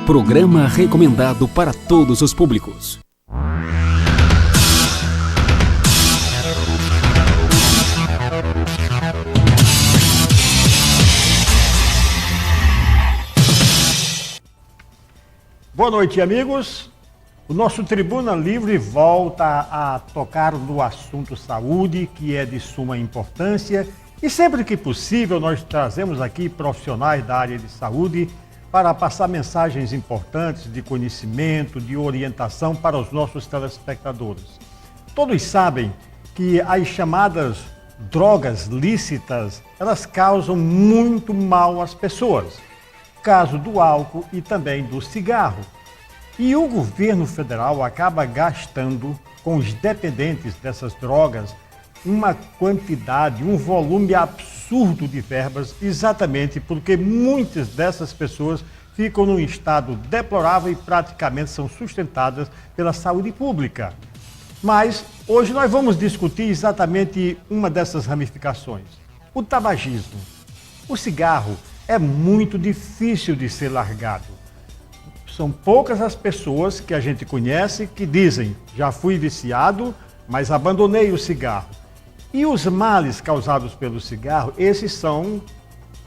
Programa recomendado para todos os públicos. Boa noite, amigos. O nosso Tribuna Livre volta a tocar no assunto saúde, que é de suma importância, e sempre que possível nós trazemos aqui profissionais da área de saúde para passar mensagens importantes de conhecimento, de orientação para os nossos telespectadores. Todos sabem que as chamadas drogas lícitas, elas causam muito mal às pessoas. Caso do álcool e também do cigarro. E o governo federal acaba gastando com os dependentes dessas drogas uma quantidade, um volume absurdo de verbas, exatamente porque muitas dessas pessoas ficam num estado deplorável e praticamente são sustentadas pela saúde pública. Mas hoje nós vamos discutir exatamente uma dessas ramificações, o tabagismo. O cigarro é muito difícil de ser largado. São poucas as pessoas que a gente conhece que dizem, já fui viciado, mas abandonei o cigarro. E os males causados pelo cigarro, esses são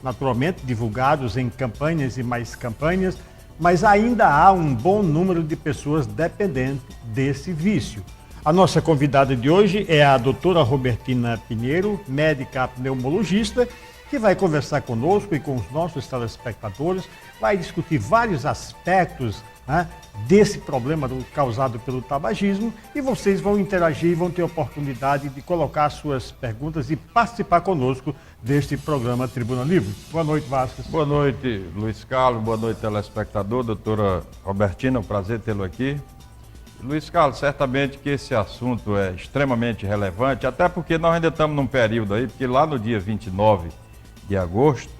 naturalmente divulgados em campanhas e mais campanhas, mas ainda há um bom número de pessoas dependentes desse vício. A nossa convidada de hoje é a doutora Robertina Pinheiro, médica pneumologista, que vai conversar conosco e com os nossos telespectadores, vai discutir vários aspectos desse problema causado pelo tabagismo e vocês vão interagir e vão ter oportunidade de colocar suas perguntas e participar conosco deste programa Tribuna Livre. Boa noite, Vasquez. Boa noite, Luiz Carlos, boa noite, telespectador, doutora Robertina, um prazer tê-lo aqui. Luiz Carlos, certamente que esse assunto é extremamente relevante, até porque nós ainda estamos num período aí, porque lá no dia 29 de agosto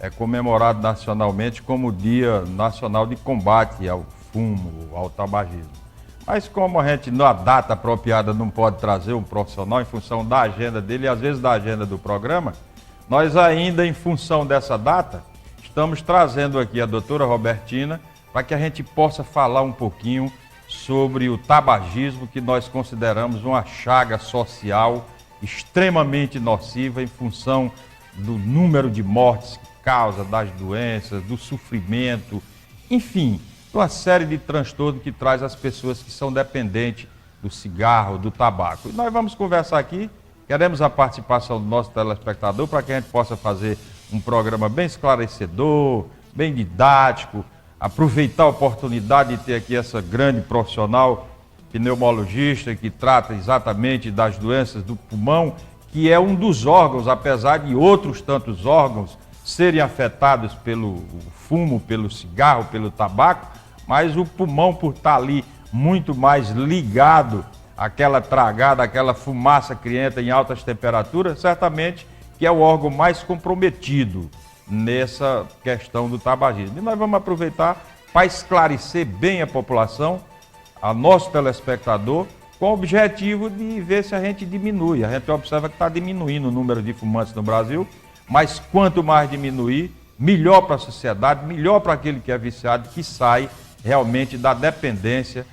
é comemorado nacionalmente como o Dia Nacional de Combate ao Fumo, ao Tabagismo. Mas como a gente, na data apropriada, não pode trazer um profissional em função da agenda dele e às vezes da agenda do programa, nós ainda, em função dessa data, estamos trazendo aqui a doutora Robertina para que a gente possa falar um pouquinho sobre o tabagismo, que nós consideramos uma chaga social extremamente nociva em função do número de mortes que causa, das doenças, do sofrimento, enfim, uma série de transtornos que traz às pessoas que são dependentes do cigarro, do tabaco. E nós vamos conversar aqui, queremos a participação do nosso telespectador para que a gente possa fazer um programa bem esclarecedor, bem didático, aproveitar a oportunidade de ter aqui essa grande profissional pneumologista que trata exatamente das doenças do pulmão, que é um dos órgãos, apesar de outros tantos órgãos serem afetados pelo fumo, pelo cigarro, pelo tabaco, mas o pulmão, por estar ali muito mais ligado àquela tragada, àquela fumaça crienta em altas temperaturas, certamente que é o órgão mais comprometido nessa questão do tabagismo. E nós vamos aproveitar para esclarecer bem a população, a nosso telespectador, com o objetivo de ver se a gente diminui. A gente observa que está diminuindo o número de fumantes no Brasil, mas quanto mais diminuir, melhor para a sociedade, melhor para aquele que é viciado, que sai realmente da dependência,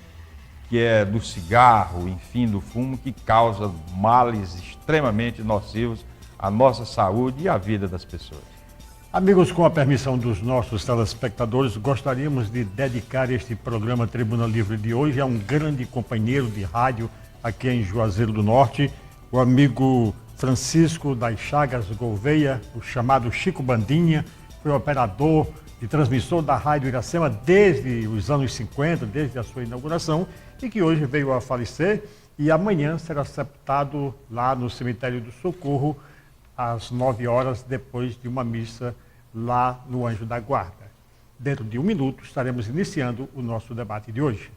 que é do cigarro, enfim, do fumo, que causa males extremamente nocivos à nossa saúde e à vida das pessoas. Amigos, com a permissão dos nossos telespectadores, gostaríamos de dedicar este programa Tribuna Livre de hoje a um grande companheiro de rádio aqui em Juazeiro do Norte, o amigo Francisco das Chagas Gouveia, o chamado Chico Bandinha, foi operador e transmissor da Rádio Iracema desde os anos 50, desde a sua inauguração, e que hoje veio a falecer e amanhã será sepultado lá no Cemitério do Socorro, às 9 horas, depois de uma missa lá no Anjo da Guarda. Dentro de um minuto estaremos iniciando o nosso debate de hoje.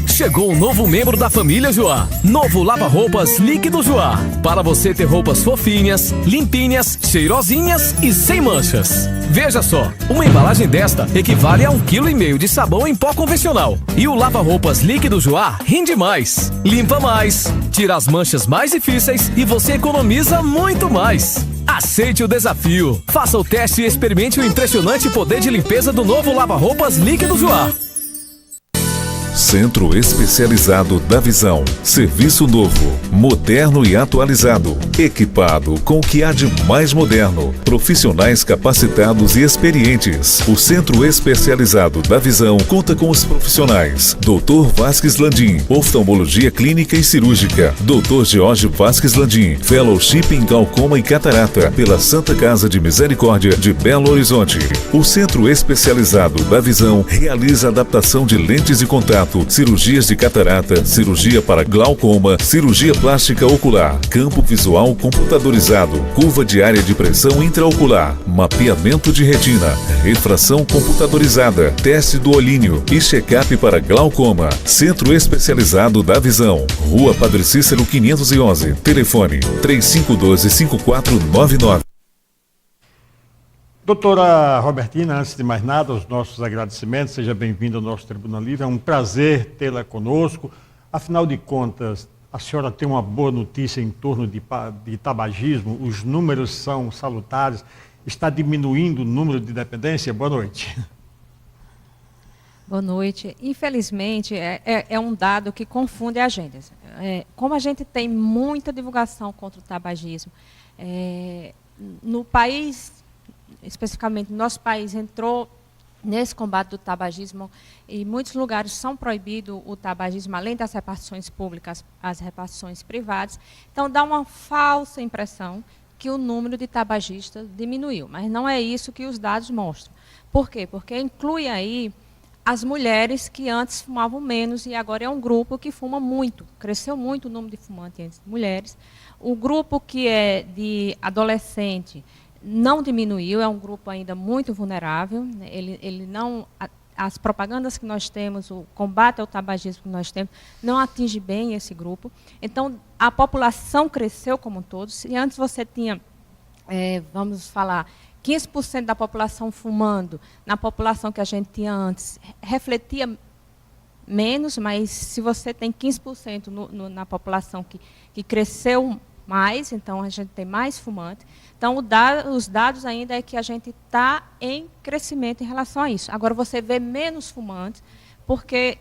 Chegou um novo membro da família Joá. Novo lava-roupas líquido Joá. Para você ter roupas fofinhas, limpinhas, cheirosinhas e sem manchas. Veja só, uma embalagem desta equivale a 1,5 kg de sabão em pó convencional. E o lava-roupas líquido Joá rende mais, limpa mais, tira as manchas mais difíceis e você economiza muito mais. Aceite o desafio. Faça o teste e experimente o impressionante poder de limpeza do novo lava-roupas líquido Joá. Centro Especializado da Visão. Serviço novo, moderno e atualizado. Equipado com o que há de mais moderno. Profissionais capacitados e experientes. O Centro Especializado da Visão conta com os profissionais Dr. Vasques Landim, oftalmologia clínica e cirúrgica. Dr. George Vasques Landim, fellowship em glaucoma e catarata pela Santa Casa de Misericórdia de Belo Horizonte. O Centro Especializado da Visão realiza adaptação de lentes de contato, cirurgias de catarata, cirurgia para glaucoma, cirurgia plástica ocular, campo visual computadorizado, curva diária de pressão intraocular, mapeamento de retina, refração computadorizada, teste do olhinho e check-up para glaucoma. Centro Especializado da Visão. Rua Padre Cícero 511. Telefone 3512-5499. Doutora Robertina, antes de mais nada, os nossos agradecimentos. Seja bem-vinda ao nosso Tribuna Livre. É um prazer tê-la conosco. Afinal de contas, a senhora tem uma boa notícia em torno de tabagismo. Os números são salutares. Está diminuindo o número de dependência? Boa noite. Boa noite. Infelizmente, é um dado que confunde agendas. Como a gente tem muita divulgação contra o tabagismo, no país, especificamente no nosso país, entrou nesse combate do tabagismo e muitos lugares são proibidos o tabagismo, além das repartições públicas, as repartições privadas. Então, dá uma falsa impressão que o número de tabagistas diminuiu, mas não é isso que os dados mostram. Por quê? Porque inclui aí as mulheres que antes fumavam menos e agora é um grupo que fuma muito. Cresceu muito o número de fumantes entre mulheres. O grupo que é de adolescente não diminuiu, é um grupo ainda muito vulnerável. Ele não, as propagandas que nós temos, o combate ao tabagismo que nós temos, não atinge bem esse grupo. Então, a população cresceu como um todo. Se antes você tinha, vamos falar, 15% da população fumando, na população que a gente tinha antes, refletia menos, mas se você tem 15% na população que cresceu mais, então a gente tem mais fumantes. Então, os dados ainda é que a gente está em crescimento em relação a isso. Agora, você vê menos fumantes, porque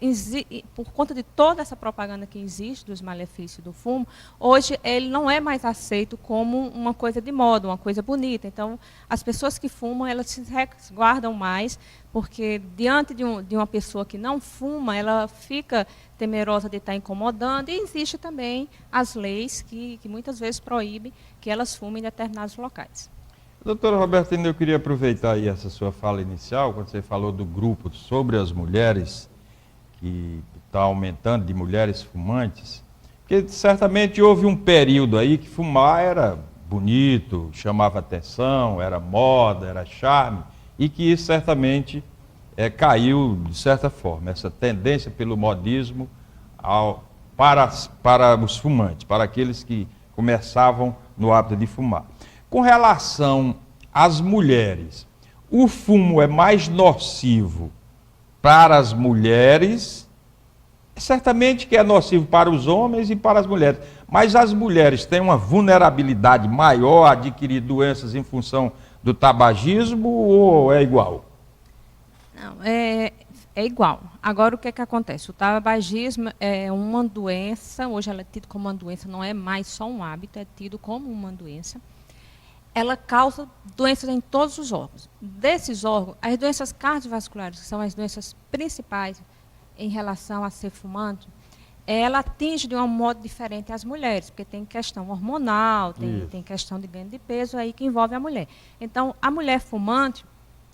por conta de toda essa propaganda que existe dos malefícios do fumo, hoje ele não é mais aceito como uma coisa de moda, uma coisa bonita. Então, as pessoas que fumam, elas se resguardam mais, porque diante de uma pessoa que não fuma, ela fica temerosa de estar incomodando, e existe também as leis que muitas vezes proíbem que elas fumem em determinados locais. Doutora Robertina, eu queria aproveitar aí essa sua fala inicial, quando você falou do grupo sobre as mulheres, que está aumentando, de mulheres fumantes, porque certamente houve um período aí que fumar era bonito, chamava atenção, era moda, era charme, e que isso certamente caiu de certa forma, essa tendência pelo modismo para os fumantes, para aqueles que começavam no hábito de fumar. Com relação às mulheres, o fumo é mais nocivo para as mulheres, certamente que é nocivo para os homens e para as mulheres, mas as mulheres têm uma vulnerabilidade maior a adquirir doenças em função do tabagismo ou é igual? Não, é igual. Agora, o que acontece? O tabagismo é uma doença, hoje ela é tida como uma doença, não é mais só um hábito, é tido como uma doença. Ela causa doenças em todos os órgãos. Desses órgãos, as doenças cardiovasculares, que são as doenças principais em relação a ser fumante, ela atinge de um modo diferente as mulheres, porque tem questão hormonal, tem questão de ganho de peso aí que envolve a mulher. Então, a mulher fumante,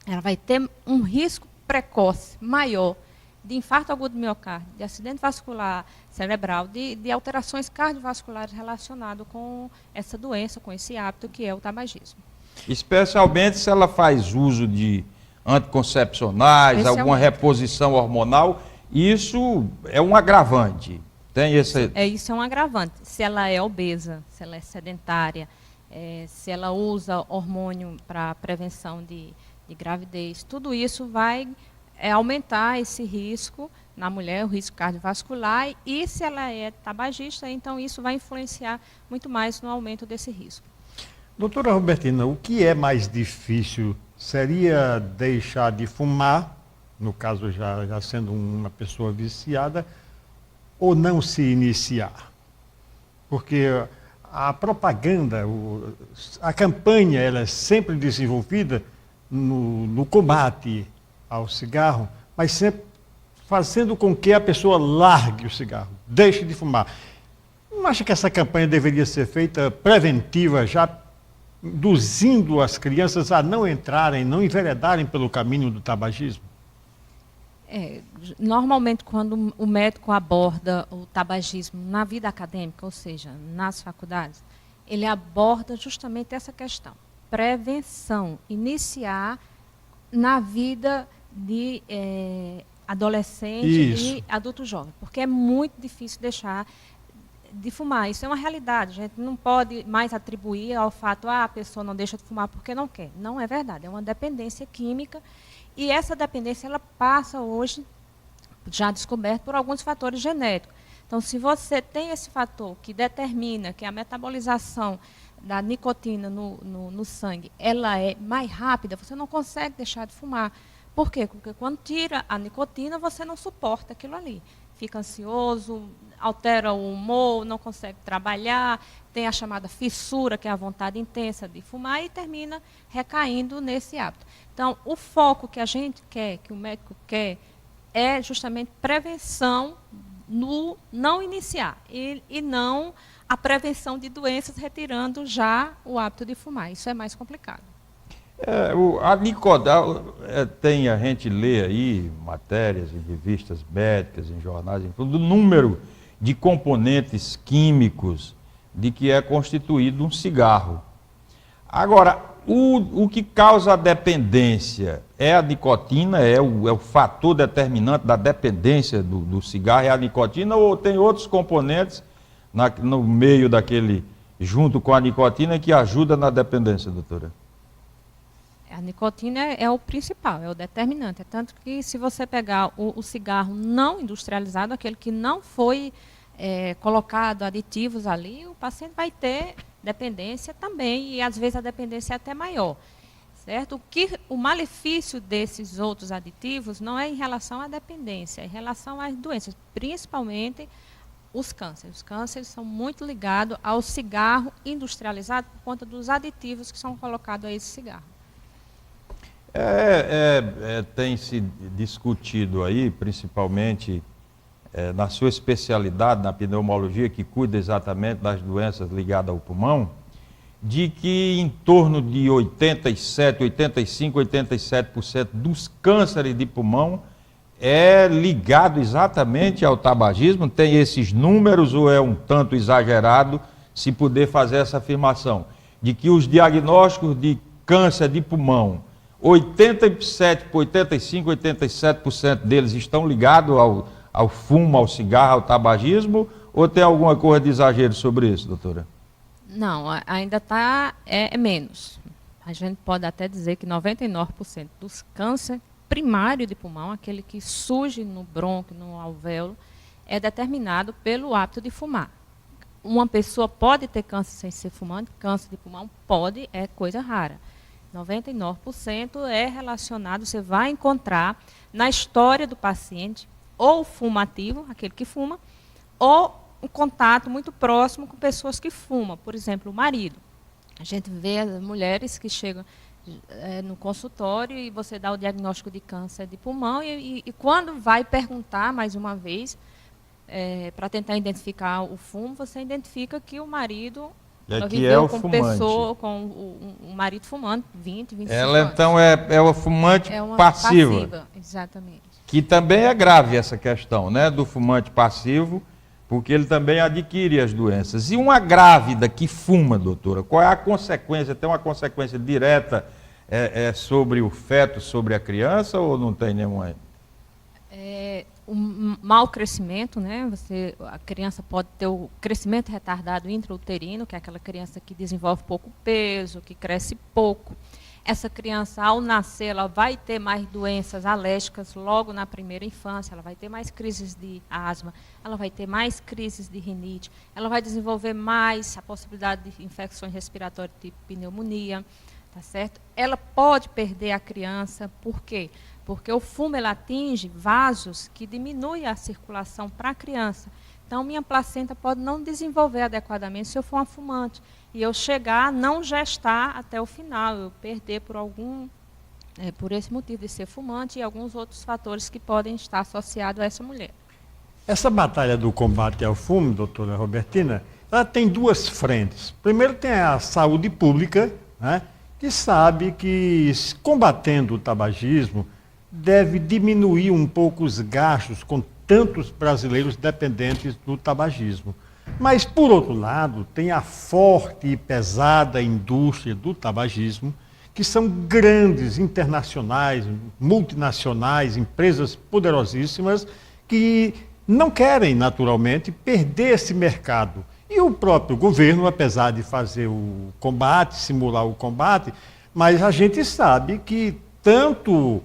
ela vai ter um risco precoce maior de infarto agudo do miocárdio, de acidente vascular cerebral, de alterações cardiovasculares relacionadas com essa doença, com esse hábito que é o tabagismo. Especialmente se ela faz uso de anticoncepcionais, alguma reposição hormonal, isso é um agravante. Tem esse... Isso é um agravante. Se ela é obesa, se ela é sedentária, se ela usa hormônio para prevenção de gravidez, tudo isso vai aumentar esse risco na mulher, o risco cardiovascular, e se ela é tabagista, então isso vai influenciar muito mais no aumento desse risco. Doutora Robertina, o que é mais difícil? Seria deixar de fumar, no caso já sendo uma pessoa viciada, ou não se iniciar? Porque a propaganda, a campanha, ela é sempre desenvolvida no combate ao cigarro, mas sempre fazendo com que a pessoa largue o cigarro, deixe de fumar. Não acha que essa campanha deveria ser feita preventiva, já induzindo as crianças a não entrarem, não enveredarem pelo caminho do tabagismo? Normalmente, quando o médico aborda o tabagismo na vida acadêmica, ou seja, nas faculdades, ele aborda justamente essa questão. Prevenção, iniciar na vida de adolescente e adulto jovem, porque é muito difícil deixar de fumar. Isso é uma realidade, a gente não pode mais atribuir ao fato a pessoa não deixa de fumar porque não quer. Não é verdade, é uma dependência química e essa dependência ela passa hoje, já descoberto, por alguns fatores genéticos. Então, se você tem esse fator que determina que a metabolização da nicotina no sangue ela é mais rápida, você não consegue deixar de fumar. Por quê? Porque quando tira a nicotina, você não suporta aquilo ali. Fica ansioso, altera o humor, não consegue trabalhar, tem a chamada fissura, que é a vontade intensa de fumar, e termina recaindo nesse hábito. Então, o foco que a gente quer, que o médico quer, é justamente prevenção no não iniciar, e não a prevenção de doenças, retirando já o hábito de fumar. Isso é mais complicado. A nicotina, a gente lê aí matérias em revistas médicas, em jornais, do número de componentes químicos de que é constituído um cigarro. Agora, o que causa a dependência é a nicotina, é o fator determinante da dependência do cigarro, é a nicotina, ou tem outros componentes no meio daquele, junto com a nicotina, que ajuda na dependência, doutora? A nicotina é o principal, é o determinante. É tanto que se você pegar o cigarro não industrializado, aquele que não foi colocado aditivos ali, o paciente vai ter dependência também, e às vezes a dependência é até maior. Certo? O malefício desses outros aditivos não é em relação à dependência, é em relação às doenças, principalmente os cânceres. Os cânceres são muito ligados ao cigarro industrializado por conta dos aditivos que são colocados a esse cigarro. Tem se discutido aí, principalmente na sua especialidade, na pneumologia, que cuida exatamente das doenças ligadas ao pulmão, de que em torno de 87, 85, 87% dos cânceres de pulmão é ligado exatamente ao tabagismo. Tem esses números ou é um tanto exagerado se poder fazer essa afirmação, de que os diagnósticos de câncer de pulmão, 87, 85, 87% deles estão ligados ao fumo, ao cigarro, ao tabagismo, ou tem alguma coisa de exagero sobre isso, doutora? Não, ainda está menos. A gente pode até dizer que 99% dos cânceres primários de pulmão, aquele que surge no brônquio, no alvéolo, é determinado pelo hábito de fumar. Uma pessoa pode ter câncer sem ser fumante, câncer de pulmão pode, é coisa rara. 99% é relacionado, você vai encontrar na história do paciente, ou fumo ativo, aquele que fuma, ou um contato muito próximo com pessoas que fumam, por exemplo, o marido. A gente vê as mulheres que chegam no consultório e você dá o diagnóstico de câncer de pulmão e quando vai perguntar mais uma vez, para tentar identificar o fumo, você identifica que o marido viveu com pessoa, com um marido fumando 20, 25 Ela anos. então é uma fumante passiva. Exatamente. Que também é grave essa questão, né, do fumante passivo, porque ele também adquire as doenças. E uma grávida que fuma, doutora, qual é a consequência? Tem uma consequência direta sobre o feto, sobre a criança, ou não tem nenhuma? Um mau crescimento, né? A criança pode ter o crescimento retardado intrauterino, que é aquela criança que desenvolve pouco peso, que cresce pouco. essa criança, ao nascer, ela vai ter mais doenças alérgicas logo na primeira infância, ela vai ter mais crises de asma, ela vai ter mais crises de rinite, ela vai desenvolver mais a possibilidade de infecções respiratórias, tipo pneumonia, tá certo? Ela pode perder a criança, por quê? Porque o fumo ele atinge vasos que diminuem a circulação para a criança. Então, minha placenta pode não desenvolver adequadamente se eu for uma fumante. E eu chegar a não gestar até o final, eu perder por esse motivo de ser fumante e alguns outros fatores que podem estar associados a essa mulher. Essa batalha do combate ao fumo, doutora Robertina, ela tem duas frentes. Primeiro tem a saúde pública, né, que sabe que combatendo o tabagismo deve diminuir um pouco os gastos com tantos brasileiros dependentes do tabagismo. Mas, por outro lado, tem a forte e pesada indústria do tabagismo, que são grandes internacionais, multinacionais, empresas poderosíssimas, que não querem, naturalmente, perder esse mercado. E o próprio governo, apesar de fazer o combate, simular o combate, mas a gente sabe que tanto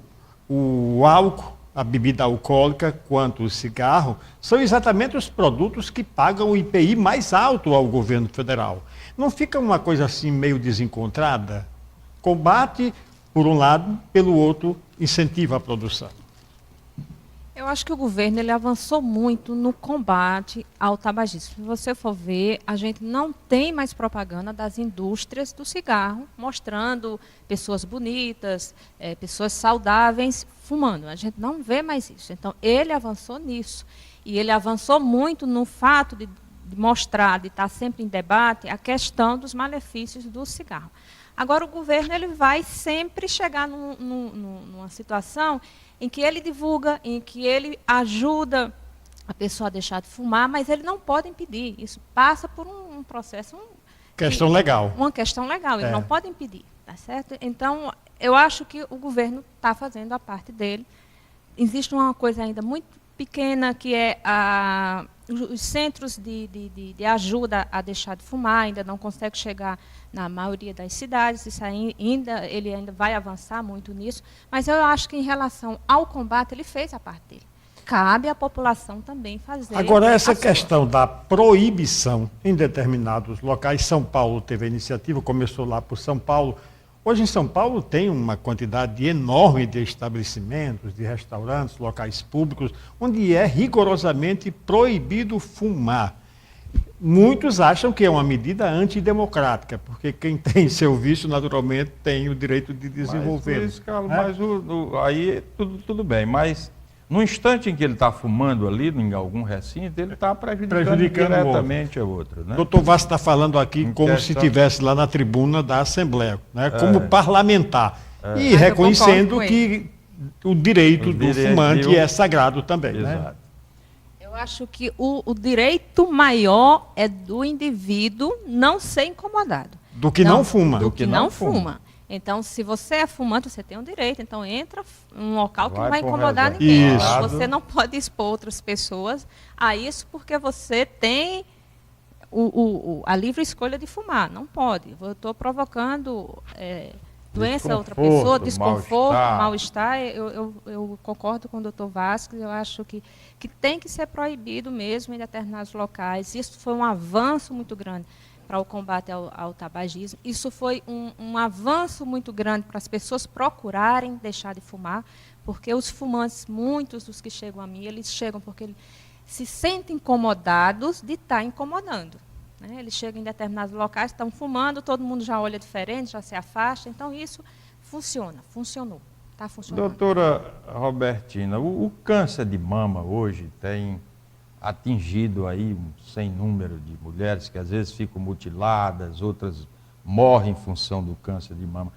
o álcool, a bebida alcoólica, quanto o cigarro, são exatamente os produtos que pagam o IPI mais alto ao governo federal. Não fica uma coisa assim meio desencontrada? Combate, por um lado, pelo outro, incentiva a produção. Eu acho que o governo ele avançou muito no combate ao tabagismo. Se você for ver, a gente não tem mais propaganda das indústrias do cigarro, mostrando pessoas bonitas, pessoas saudáveis fumando. A gente não vê mais isso. Então, ele avançou nisso. E ele avançou muito no fato de mostrar, de estar sempre em debate, a questão dos malefícios do cigarro. Agora, o governo ele vai sempre chegar numa situação em que ele divulga, em que ele ajuda a pessoa a deixar de fumar, mas ele não pode impedir. Isso passa por um processo... Questão legal. Uma questão legal, ele não pode impedir, tá certo? Então, eu acho que o governo está fazendo a parte dele. Existe uma coisa ainda muito pequena, que é os centros de ajuda a deixar de fumar, ainda não consegue chegar na maioria das cidades, isso ele ainda vai avançar muito nisso, mas eu acho que em relação ao combate, ele fez a parte dele. Cabe à população também fazer. Agora, essa questão da proibição em determinados locais, São Paulo teve a iniciativa, começou lá por São Paulo. Hoje em São Paulo tem uma quantidade enorme de estabelecimentos, de restaurantes, locais públicos, onde é rigorosamente proibido fumar. Muitos acham que é uma medida antidemocrática, porque quem tem seu vício, naturalmente, tem o direito de desenvolver. Mas aí tudo bem, mas no instante em que ele está fumando ali, em algum recinto, ele está prejudicando diretamente o outro. Né? Doutor Vasco está falando aqui como se estivesse lá na tribuna da Assembleia, né, como parlamentar, e reconhecendo que o direito do fumante é sagrado também. Exato. Né? Eu acho que o direito maior é do indivíduo não ser incomodado. Do que não fuma. Do que não fuma. Então, se você é fumante, você tem um direito. Então, entra em um local que não vai incomodar ninguém. Isso. Você não pode expor outras pessoas a isso porque você tem a livre escolha de fumar. Não pode. Eu estou provocando doença a outra pessoa, desconforto, mal-estar. Eu concordo com o doutor Vasques. Eu acho que tem que ser proibido mesmo em determinados locais. Isso foi um avanço muito grande para o combate ao tabagismo. Isso foi um avanço muito grande para as pessoas procurarem deixar de fumar, porque os fumantes, muitos dos que chegam a mim, eles chegam porque eles se sentem incomodados de estar incomodando. Né? Eles chegam em determinados locais, estão fumando, todo mundo já olha diferente, já se afasta. Então, isso funcionou, está funcionando. Doutora Robertina, o câncer de mama hoje tem atingido aí um sem número de mulheres que às vezes ficam mutiladas, outras morrem em função do câncer de mama.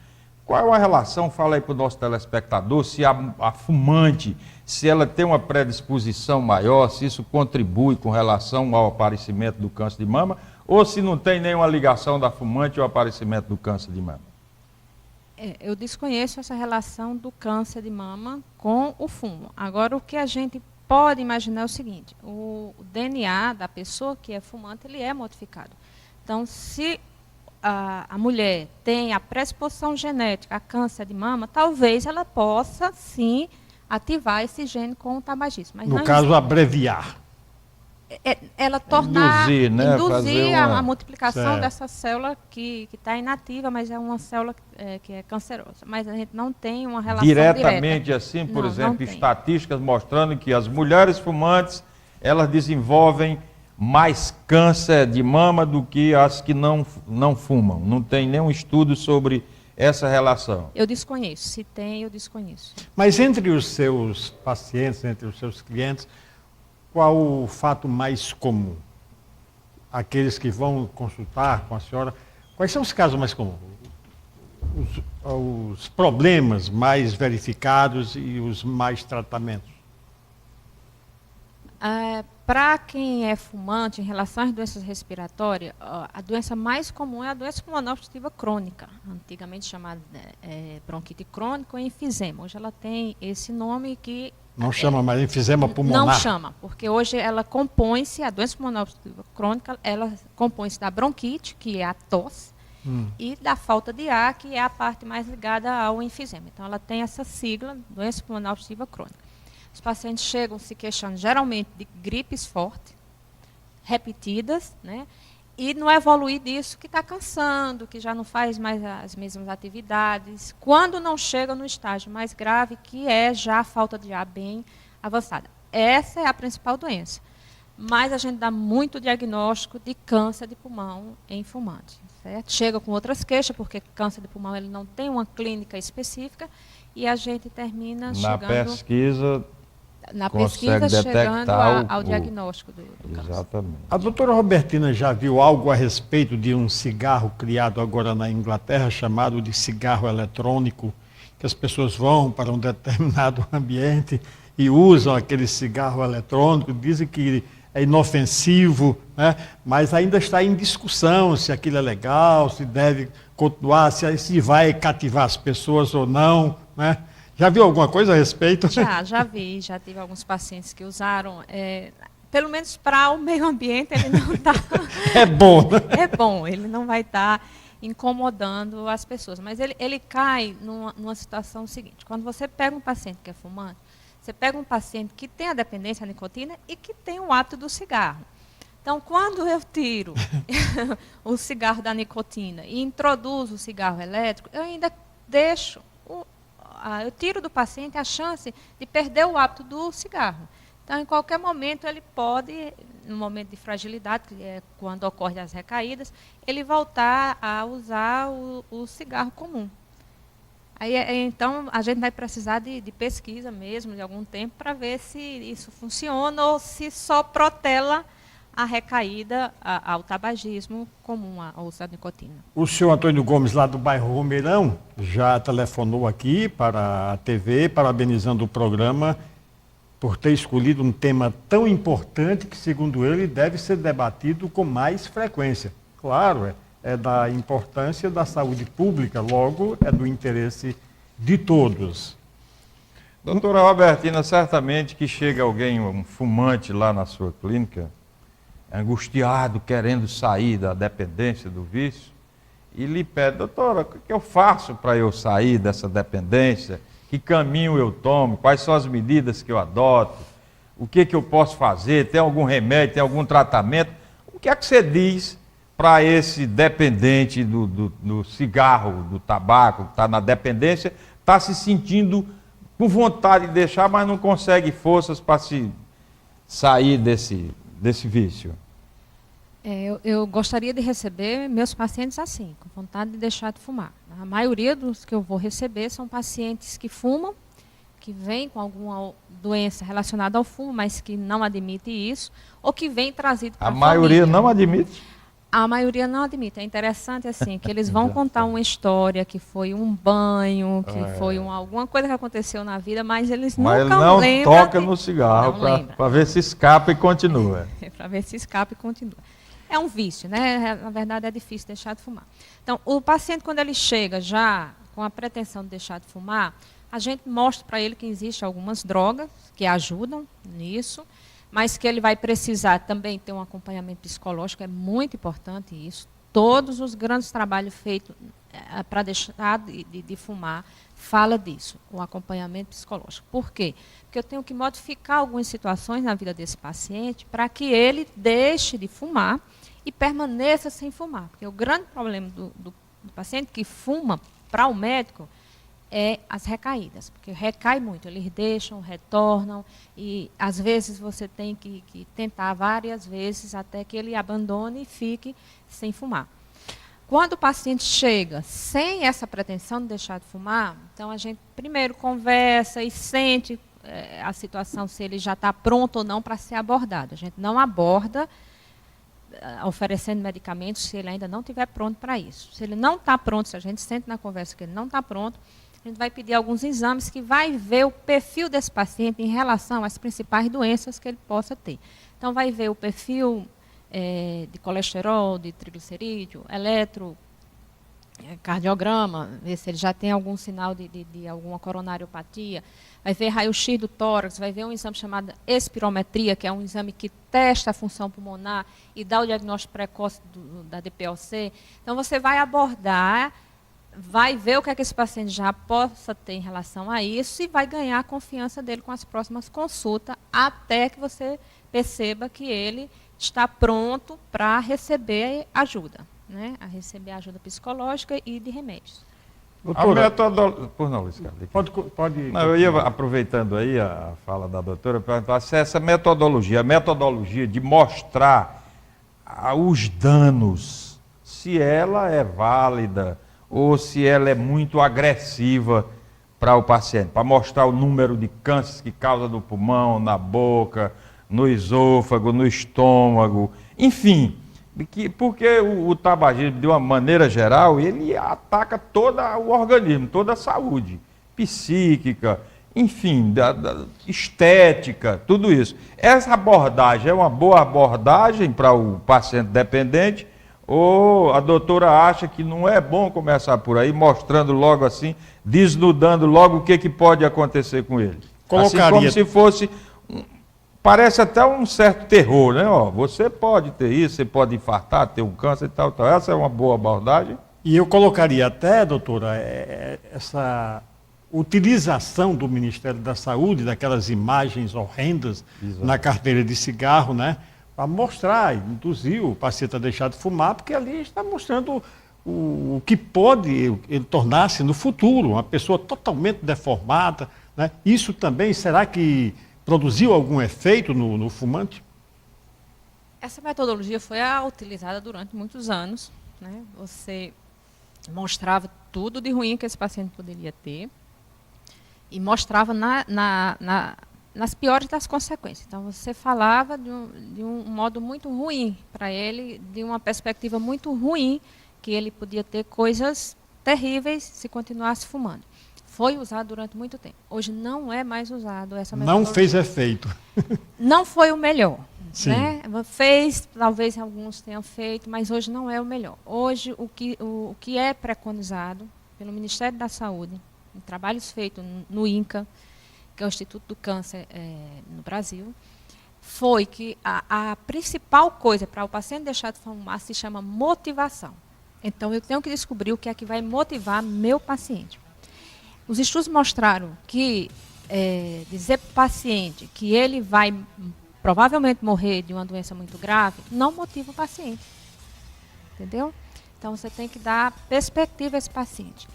Qual é a relação, fala aí para o nosso telespectador, se a fumante, se ela tem uma predisposição maior, se isso contribui com relação ao aparecimento do câncer de mama, ou se não tem nenhuma ligação da fumante ao aparecimento do câncer de mama? Eu desconheço essa relação do câncer de mama com o fumo. Agora, o que a gente pode imaginar é o seguinte: o DNA da pessoa que é fumante, ele é modificado. Então, se a mulher tem a predisposição genética a câncer de mama, talvez ela possa, sim, ativar esse gene com o tabagismo. Mas No não caso, abreviar. ela tornar, Induzir, né? induzir Fazer a uma- multiplicação Certo. dessa célula que está inativa, mas é uma célula que é cancerosa. Mas a gente não tem uma relação Diretamente direta. assim, por Não, não exemplo, tem. estatísticas mostrando que as mulheres fumantes, elas desenvolvem mais câncer de mama do que as que não fumam. Não tem nenhum estudo sobre essa relação. Eu desconheço. Se tem, eu desconheço. Mas entre os seus pacientes, entre os seus clientes, qual o fato mais comum? Aqueles que vão consultar com a senhora, quais são os casos mais comuns? Os problemas mais verificados e os mais tratamentos? Para quem é fumante, em relação às doenças respiratórias, a doença mais comum é a doença pulmonar obstrutiva crônica, antigamente chamada bronquite crônica ou enfisema. Hoje ela tem esse nome que Não chama mais enfisema pulmonar? não chama, porque hoje ela compõe-se, a doença pulmonar obstrutiva crônica, ela compõe-se da bronquite, que é a tosse, e da falta de ar, que é a parte mais ligada ao enfisema. Então ela tem essa sigla, doença pulmonar obstrutiva crônica. Os pacientes chegam se queixando geralmente de gripes fortes, repetidas, né? E no evoluir disso que está cansando, que já não faz mais as mesmas atividades, quando não chega no estágio mais grave, que é já a falta de ar bem avançada. Essa é a principal doença. Mas a gente dá muito diagnóstico de câncer de pulmão em fumante. Certo? Chega com outras queixas, porque câncer de pulmão ele não tem uma clínica específica, e a gente termina Na chegando... pesquisa, Na consegue pesquisa, chegando detectar ao o- diagnóstico do câncer. exatamente. A doutora Robertina já viu algo a respeito de um cigarro criado agora na Inglaterra, chamado de cigarro eletrônico, que as pessoas vão para um determinado ambiente e usam aquele cigarro eletrônico, dizem que é inofensivo, né? Mas ainda está em discussão se aquilo é legal, se deve continuar, se vai cativar as pessoas ou não, né? Já viu alguma coisa a respeito? Já vi, já tive alguns pacientes que usaram, pelo menos para o meio ambiente ele não está... É bom, né? É bom, ele não vai estar incomodando as pessoas, mas ele cai numa situação seguinte, quando você pega um paciente que é fumante, você pega um paciente que tem a dependência à nicotina e que tem o hábito do cigarro. Então, quando eu tiro o cigarro da nicotina e introduzo o cigarro elétrico, eu ainda deixo, eu tiro do paciente a chance de perder o hábito do cigarro. Então, em qualquer momento, ele pode, no momento de fragilidade, que é quando ocorrem as recaídas, ele voltar a usar o cigarro comum. Aí, então, a gente vai precisar de pesquisa mesmo, de algum tempo, para ver se isso funciona ou se só protela a recaída ao tabagismo comum, ao uso da nicotina. O senhor Antônio Gomes, lá do bairro Romeirão, já telefonou aqui para a TV, parabenizando o programa por ter escolhido um tema tão importante que, segundo ele, deve ser debatido com mais frequência. Claro, é da importância da saúde pública, logo é do interesse de todos. Doutora Robertina, certamente que chega alguém, um fumante lá na sua clínica, angustiado, querendo sair da dependência do vício, e lhe pede: doutora, o que eu faço para eu sair dessa dependência? Que caminho eu tomo? Quais são as medidas que eu adoto? O que eu posso fazer? Tem algum remédio? Tem algum tratamento? O que é que você diz para esse dependente do cigarro, do tabaco, que está na dependência, está se sentindo com vontade de deixar, mas não consegue forças para se sair desse vício? Eu gostaria de receber meus pacientes assim, com vontade de deixar de fumar. A maioria dos que eu vou receber são pacientes que fumam, que vêm com alguma doença relacionada ao fumo, mas que não admite isso, ou que vem trazido para A maioria família. não admite? A maioria não admite. É interessante assim, que eles vão contar uma história, que foi um banho, que foi alguma coisa que aconteceu na vida, mas eles Mas ele nunca não lembram. toca no cigarro para ver se escapa e continua. Para ver se escapa e continua. É um vício, né? Na verdade, é difícil deixar de fumar. Então, o paciente, quando ele chega já com a pretensão de deixar de fumar, a gente mostra para ele que existem algumas drogas que ajudam nisso, mas que ele vai precisar também ter um acompanhamento psicológico, é muito importante isso. Todos os grandes trabalhos feitos para deixar de fumar fala disso, o acompanhamento psicológico. Por quê? Porque eu tenho que modificar algumas situações na vida desse paciente para que ele deixe de fumar e permaneça sem fumar. Porque o grande problema do paciente que fuma para o médico é as recaídas, porque recai muito, eles deixam, retornam, e às vezes você tem que tentar várias vezes até que ele abandone e fique sem fumar. Quando o paciente chega sem essa pretensão de deixar de fumar, então a gente primeiro conversa e sente a situação, se ele já está pronto ou não para ser abordado. A gente não aborda oferecendo medicamentos se ele ainda não estiver pronto para isso. Se ele não está pronto, se a gente sente na conversa que ele não está pronto, a gente vai pedir alguns exames que vai ver o perfil desse paciente em relação às principais doenças que ele possa ter. Então, vai ver o perfil de colesterol, de triglicerídeo, eletrocardiograma, ver se ele já tem algum sinal de alguma coronariopatia, vai ver raio-x do tórax, vai ver um exame chamado espirometria, que é um exame que testa a função pulmonar e dá o diagnóstico precoce da DPOC. Então, você vai abordar, vai ver o que é que esse paciente já possa ter em relação a isso e vai ganhar a confiança dele com as próximas consultas, até que você perceba que ele está pronto para receber ajuda, né? A receber ajuda psicológica e de remédios. Doutora, Por não, Luiz Carlos. pode... Não, eu ia, aproveitando aí a fala da doutora, perguntar se essa metodologia, a metodologia de mostrar os danos, se ela é válida ou se ela é muito agressiva para o paciente, para mostrar o número de cânceres que causa no pulmão, na boca, no esôfago, no estômago, enfim, porque o tabagismo, de uma maneira geral, ele ataca todo o organismo, toda a saúde psíquica, enfim, estética, tudo isso. Essa abordagem é uma boa abordagem para o paciente dependente, ou a doutora acha que não é bom começar por aí, mostrando logo assim, desnudando logo o que pode acontecer com ele? Assim como se fosse... Parece até um certo terror, né? Ó, você pode ter isso, você pode infartar, ter um câncer e tal, tal. Essa é uma boa abordagem. E eu colocaria até, doutora, essa utilização do Ministério da Saúde, daquelas imagens horrendas na carteira de cigarro, né? Para mostrar, induzir o paciente a deixar de fumar, porque ali está mostrando o que pode ele tornar-se no futuro, uma pessoa totalmente deformada, né? Isso também, será que produziu algum efeito no fumante? Essa metodologia foi utilizada durante muitos anos, né? Você mostrava tudo de ruim que esse paciente poderia ter e mostrava nas piores das consequências. Então, você falava de um modo muito ruim para ele, de uma perspectiva muito ruim, que ele podia ter coisas terríveis se continuasse fumando. Foi usado durante muito tempo. Hoje não é mais usado essa metodologia. Não fez efeito. Não foi o melhor. Sim. Né? Fez, talvez alguns tenham feito, mas hoje não é o melhor. Hoje, o que é preconizado pelo Ministério da Saúde, em trabalhos feitos no INCA, que é o Instituto do Câncer no Brasil, foi que a principal coisa para o paciente deixar de fumar se chama motivação. Então, eu tenho que descobrir o que é que vai motivar meu paciente. Os estudos mostraram que dizer para o paciente que ele vai provavelmente morrer de uma doença muito grave não motiva o paciente. Entendeu? Então, você tem que dar perspectiva a esse paciente.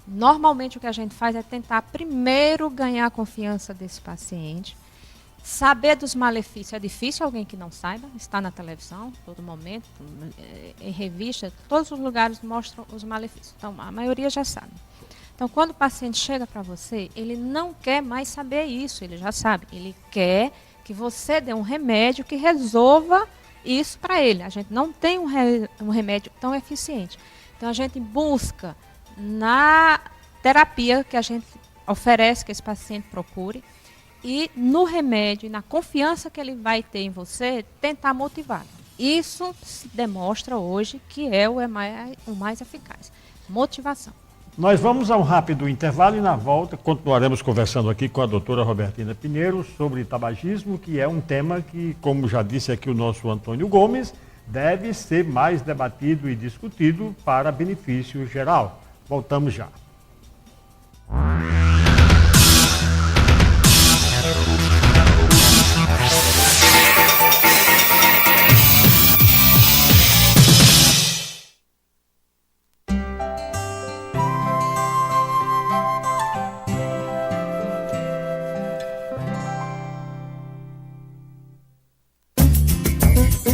Normalmente, o que a gente faz é tentar primeiro ganhar a confiança desse paciente, saber dos malefícios. É difícil alguém que não saiba, está na televisão, todo momento, em revista, todos os lugares mostram os malefícios. Então, a maioria já sabe. Então, quando o paciente chega para você, ele não quer mais saber isso, ele já sabe. Ele quer que você dê um remédio que resolva isso para ele. A gente não tem um remédio tão eficiente. Então, a gente busca na terapia que a gente oferece, que esse paciente procure, e no remédio, e na confiança que ele vai ter em você, tentar motivá-lo. Isso se demonstra hoje que é o mais eficaz. Motivação. Nós vamos a um rápido intervalo e na volta continuaremos conversando aqui com a doutora Robertina Pinheiro sobre tabagismo, que é um tema que, como já disse aqui o nosso Antônio Gomes, deve ser mais debatido e discutido para benefício geral. Voltamos já.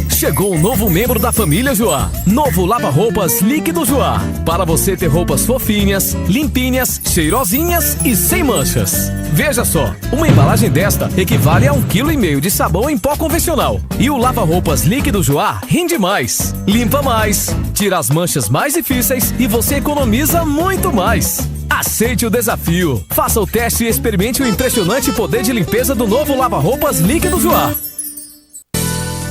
Chegou um novo membro da família Joá. Novo lava-roupas líquido Joá. Para você ter roupas fofinhas, limpinhas, cheirosinhas e sem manchas. Veja só, uma embalagem desta equivale a 1,5 kg de sabão em pó convencional. E o lava-roupas líquido Joá rende mais, limpa mais, tira as manchas mais difíceis e você economiza muito mais. Aceite o desafio. Faça o teste e experimente o impressionante poder de limpeza do novo lava-roupas líquido Joá.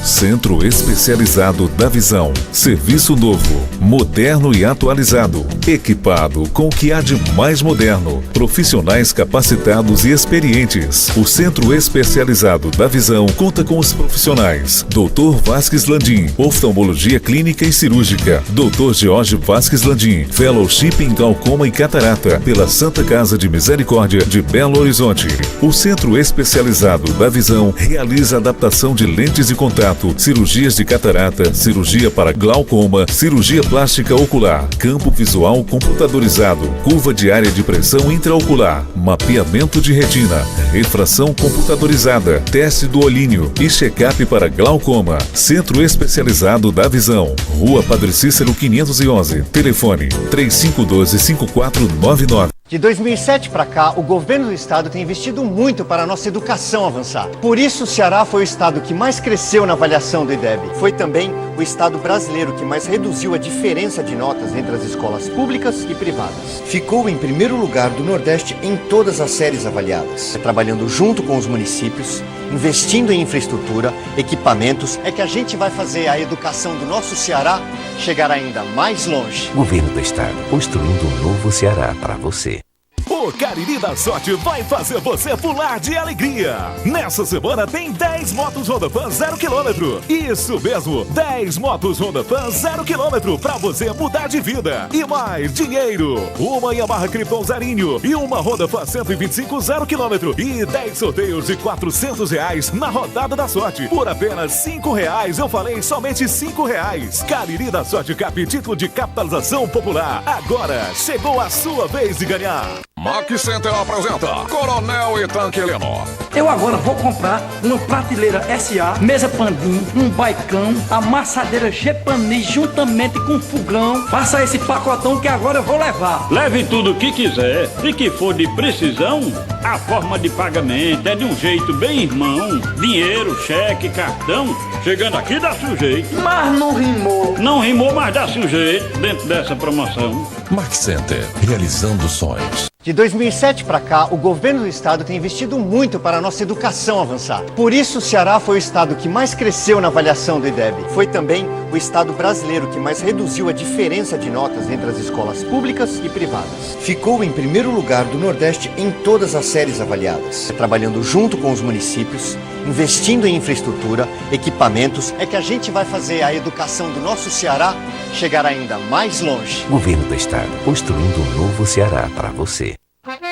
Centro Especializado da Visão. Serviço novo, moderno e atualizado. Equipado com o que há de mais moderno. Profissionais capacitados e experientes. O Centro Especializado da Visão conta com os profissionais Dr. Vasques Landim, oftalmologia clínica e cirúrgica. Dr. George Vasques Landim, fellowship em glaucoma e catarata pela Santa Casa de Misericórdia de Belo Horizonte. O Centro Especializado da Visão realiza adaptação de lentes de contato, cirurgias de catarata, cirurgia para glaucoma, cirurgia plástica ocular, campo visual computadorizado, curva diária de pressão intraocular, mapeamento de retina, refração computadorizada, teste do olhinho e check-up para glaucoma. Centro Especializado da Visão. Rua Padre Cícero 511. Telefone 3512-5499. De 2007 para cá, o governo do estado tem investido muito para a nossa educação avançar. Por isso, o Ceará foi o estado que mais cresceu na avaliação do IDEB. Foi também o estado brasileiro que mais reduziu a diferença de notas entre as escolas públicas e privadas. Ficou em primeiro lugar do Nordeste em todas as séries avaliadas. Trabalhando junto com os municípios, investindo em infraestrutura, equipamentos, é que a gente vai fazer a educação do nosso Ceará chegar ainda mais longe. Governo do Estado, construindo um novo Ceará para você. O Cariri da Sorte vai fazer você pular de alegria. Nessa semana tem 10 motos Honda Fan 0 km. Isso mesmo, 10 motos Honda Fan 0 km pra você mudar de vida. E mais dinheiro. Uma Yamaha Krypton Zerinho e uma Honda Fan 125 0 km. E 10 sorteios de R$400 na rodada da sorte. Por apenas R$5, eu falei somente R$5. Cariri da Sorte Cap, título de capitalização popular. Agora chegou a sua vez de ganhar. Mac Center apresenta Coronel e Tanque Heleno. Eu agora vou comprar uma prateleira SA, mesa Pandim, um baicão, amassadeira Gepani juntamente com fogão. Faça esse pacotão que agora eu vou levar. Leve tudo o que quiser e que for de precisão. A forma de pagamento é de um jeito bem irmão. Dinheiro, cheque, cartão. Chegando aqui dá sujeito. Mas não rimou. Não rimou, mas dá sujeito dentro dessa promoção. Mac Center, realizando sonhos. De 2007 para cá, o governo do estado tem investido muito para a nossa educação avançar. Por isso, o Ceará foi o estado que mais cresceu na avaliação do IDEB. Foi também o estado brasileiro que mais reduziu a diferença de notas entre as escolas públicas e privadas. Ficou em primeiro lugar do Nordeste em todas as séries avaliadas. Trabalhando junto com os municípios, investindo em infraestrutura, equipamentos, é que a gente vai fazer a educação do nosso Ceará chegar ainda mais longe. Governo do Estado, construindo um novo Ceará para você.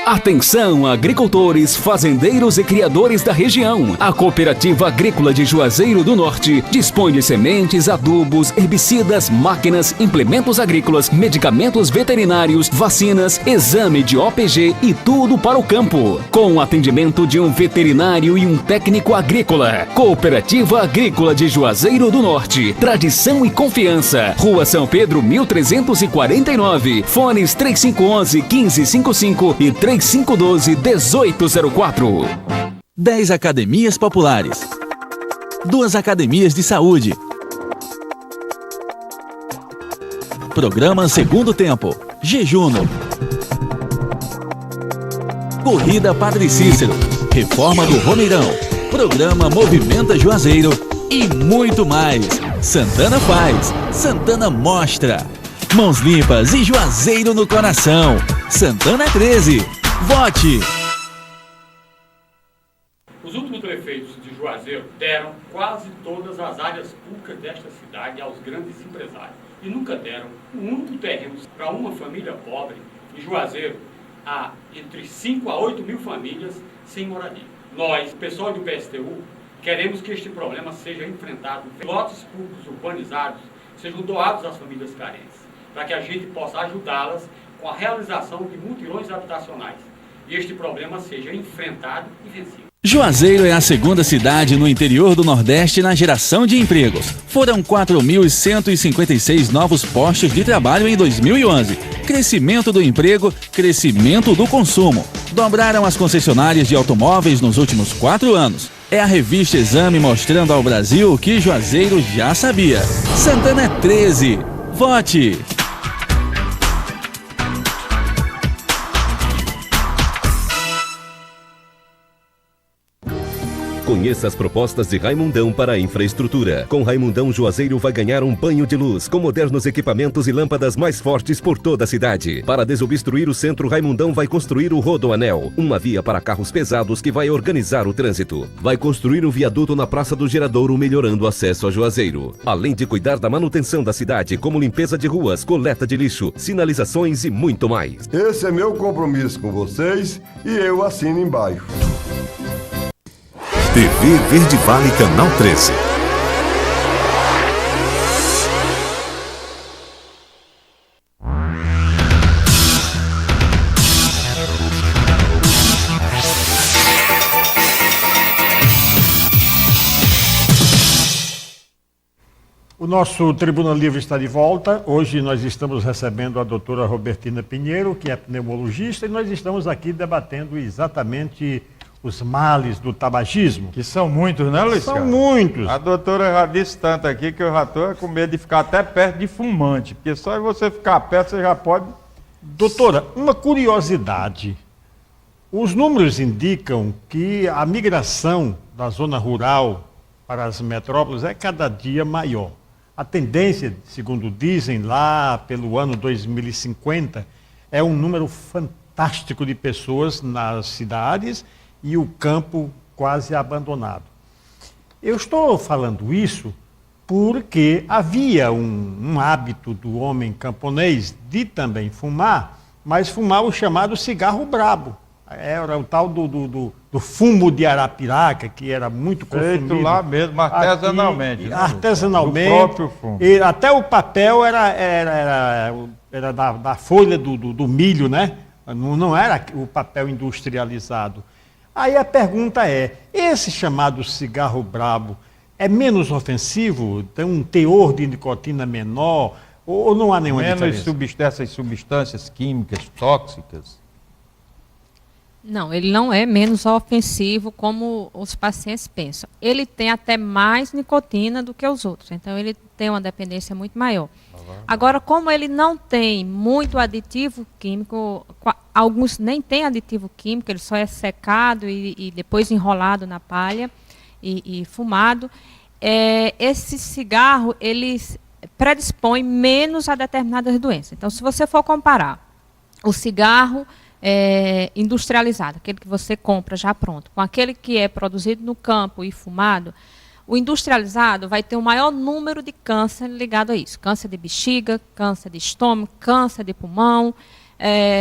Atenção, agricultores, fazendeiros e criadores da região. A Cooperativa Agrícola de Juazeiro do Norte dispõe de sementes, adubos, herbicidas, máquinas, implementos agrícolas, medicamentos veterinários, vacinas, exame de OPG e tudo para o campo. Com o atendimento de um veterinário e um técnico agrícola. Cooperativa Agrícola de Juazeiro do Norte. Tradição e confiança. Rua São Pedro, 1349. Fones 3511-1555 e 3512-1804. 10 academias populares. 2 academias de saúde. Programa Segundo Tempo. Jejuno. Corrida Padre Cícero. Reforma do Romeirão. Programa Movimenta Juazeiro. E muito mais. Santana faz. Santana mostra. Mãos limpas e Juazeiro no coração. Santana 13. Vote! Os últimos prefeitos de Juazeiro deram quase todas as áreas públicas desta cidade aos grandes empresários. E nunca deram um único terreno para uma família pobre. Em Juazeiro, há entre 5 a 8 mil famílias sem moradia. Nós, pessoal do PSTU, queremos que este problema seja enfrentado. Lotes públicos urbanizados sejam doados às famílias carentes, para que a gente possa ajudá-las com a realização de mutirões habitacionais. E este problema seja enfrentado e vencido. Juazeiro é a segunda cidade no interior do Nordeste na geração de empregos. Foram 4.156 novos postos de trabalho em 2011. Crescimento do emprego, crescimento do consumo. Dobraram as concessionárias de automóveis nos últimos 4 anos. É a revista Exame mostrando ao Brasil o que Juazeiro já sabia. Santana é 13. Vote! Conheça as propostas de Raimundão para a infraestrutura. Com Raimundão, Juazeiro vai ganhar um banho de luz, com modernos equipamentos e lâmpadas mais fortes por toda a cidade. Para desobstruir o centro, Raimundão vai construir o Rodoanel, uma via para carros pesados que vai organizar o trânsito. Vai construir um viaduto na Praça do Geradouro, melhorando o acesso a Juazeiro. Além de cuidar da manutenção da cidade, como limpeza de ruas, coleta de lixo, sinalizações e muito mais. Esse é meu compromisso com vocês e eu assino embaixo. TV Verde Vale, Canal 13. O nosso Tribuna Livre está de volta. Hoje nós estamos recebendo a doutora Robertina Pinheiro, que é pneumologista, e nós estamos aqui debatendo exatamente os males do tabagismo. Que são muitos, né, Luiz? São muitos. A doutora já disse tanto aqui que eu já estou com medo de ficar até perto de fumante, porque só em você ficar perto você já pode... Doutora, uma curiosidade. Os números indicam que a migração da zona rural para as metrópoles é cada dia maior. A tendência, segundo dizem lá pelo ano 2050, é um número fantástico de pessoas nas cidades e o campo quase abandonado. Eu estou falando isso porque havia um hábito do homem camponês de também fumar, mas fumar o chamado cigarro brabo. Era o tal do fumo de arapiraca, que era muito consumido. Feito lá mesmo, artesanalmente. Aqui, artesanalmente. O próprio fumo. E até o papel era da folha do milho, né? Não era o papel industrializado. Aí a pergunta é, esse chamado cigarro brabo é menos ofensivo? Tem um teor de nicotina menor? Ou não há nenhuma diferença? Menos essas substâncias químicas tóxicas? Não, ele não é menos ofensivo como os pacientes pensam. Ele tem até mais nicotina do que os outros, então ele tem uma dependência muito maior. Agora, como ele não tem muito aditivo químico, alguns nem tem aditivo químico, ele só é secado e depois enrolado na palha e fumado, esse cigarro, ele predispõe menos a determinadas doenças. Então, se você for comparar o cigarro industrializado, aquele que você compra já pronto, com aquele que é produzido no campo e fumado, o industrializado vai ter o maior número de câncer ligado a isso. Câncer de bexiga, câncer de estômago, câncer de pulmão,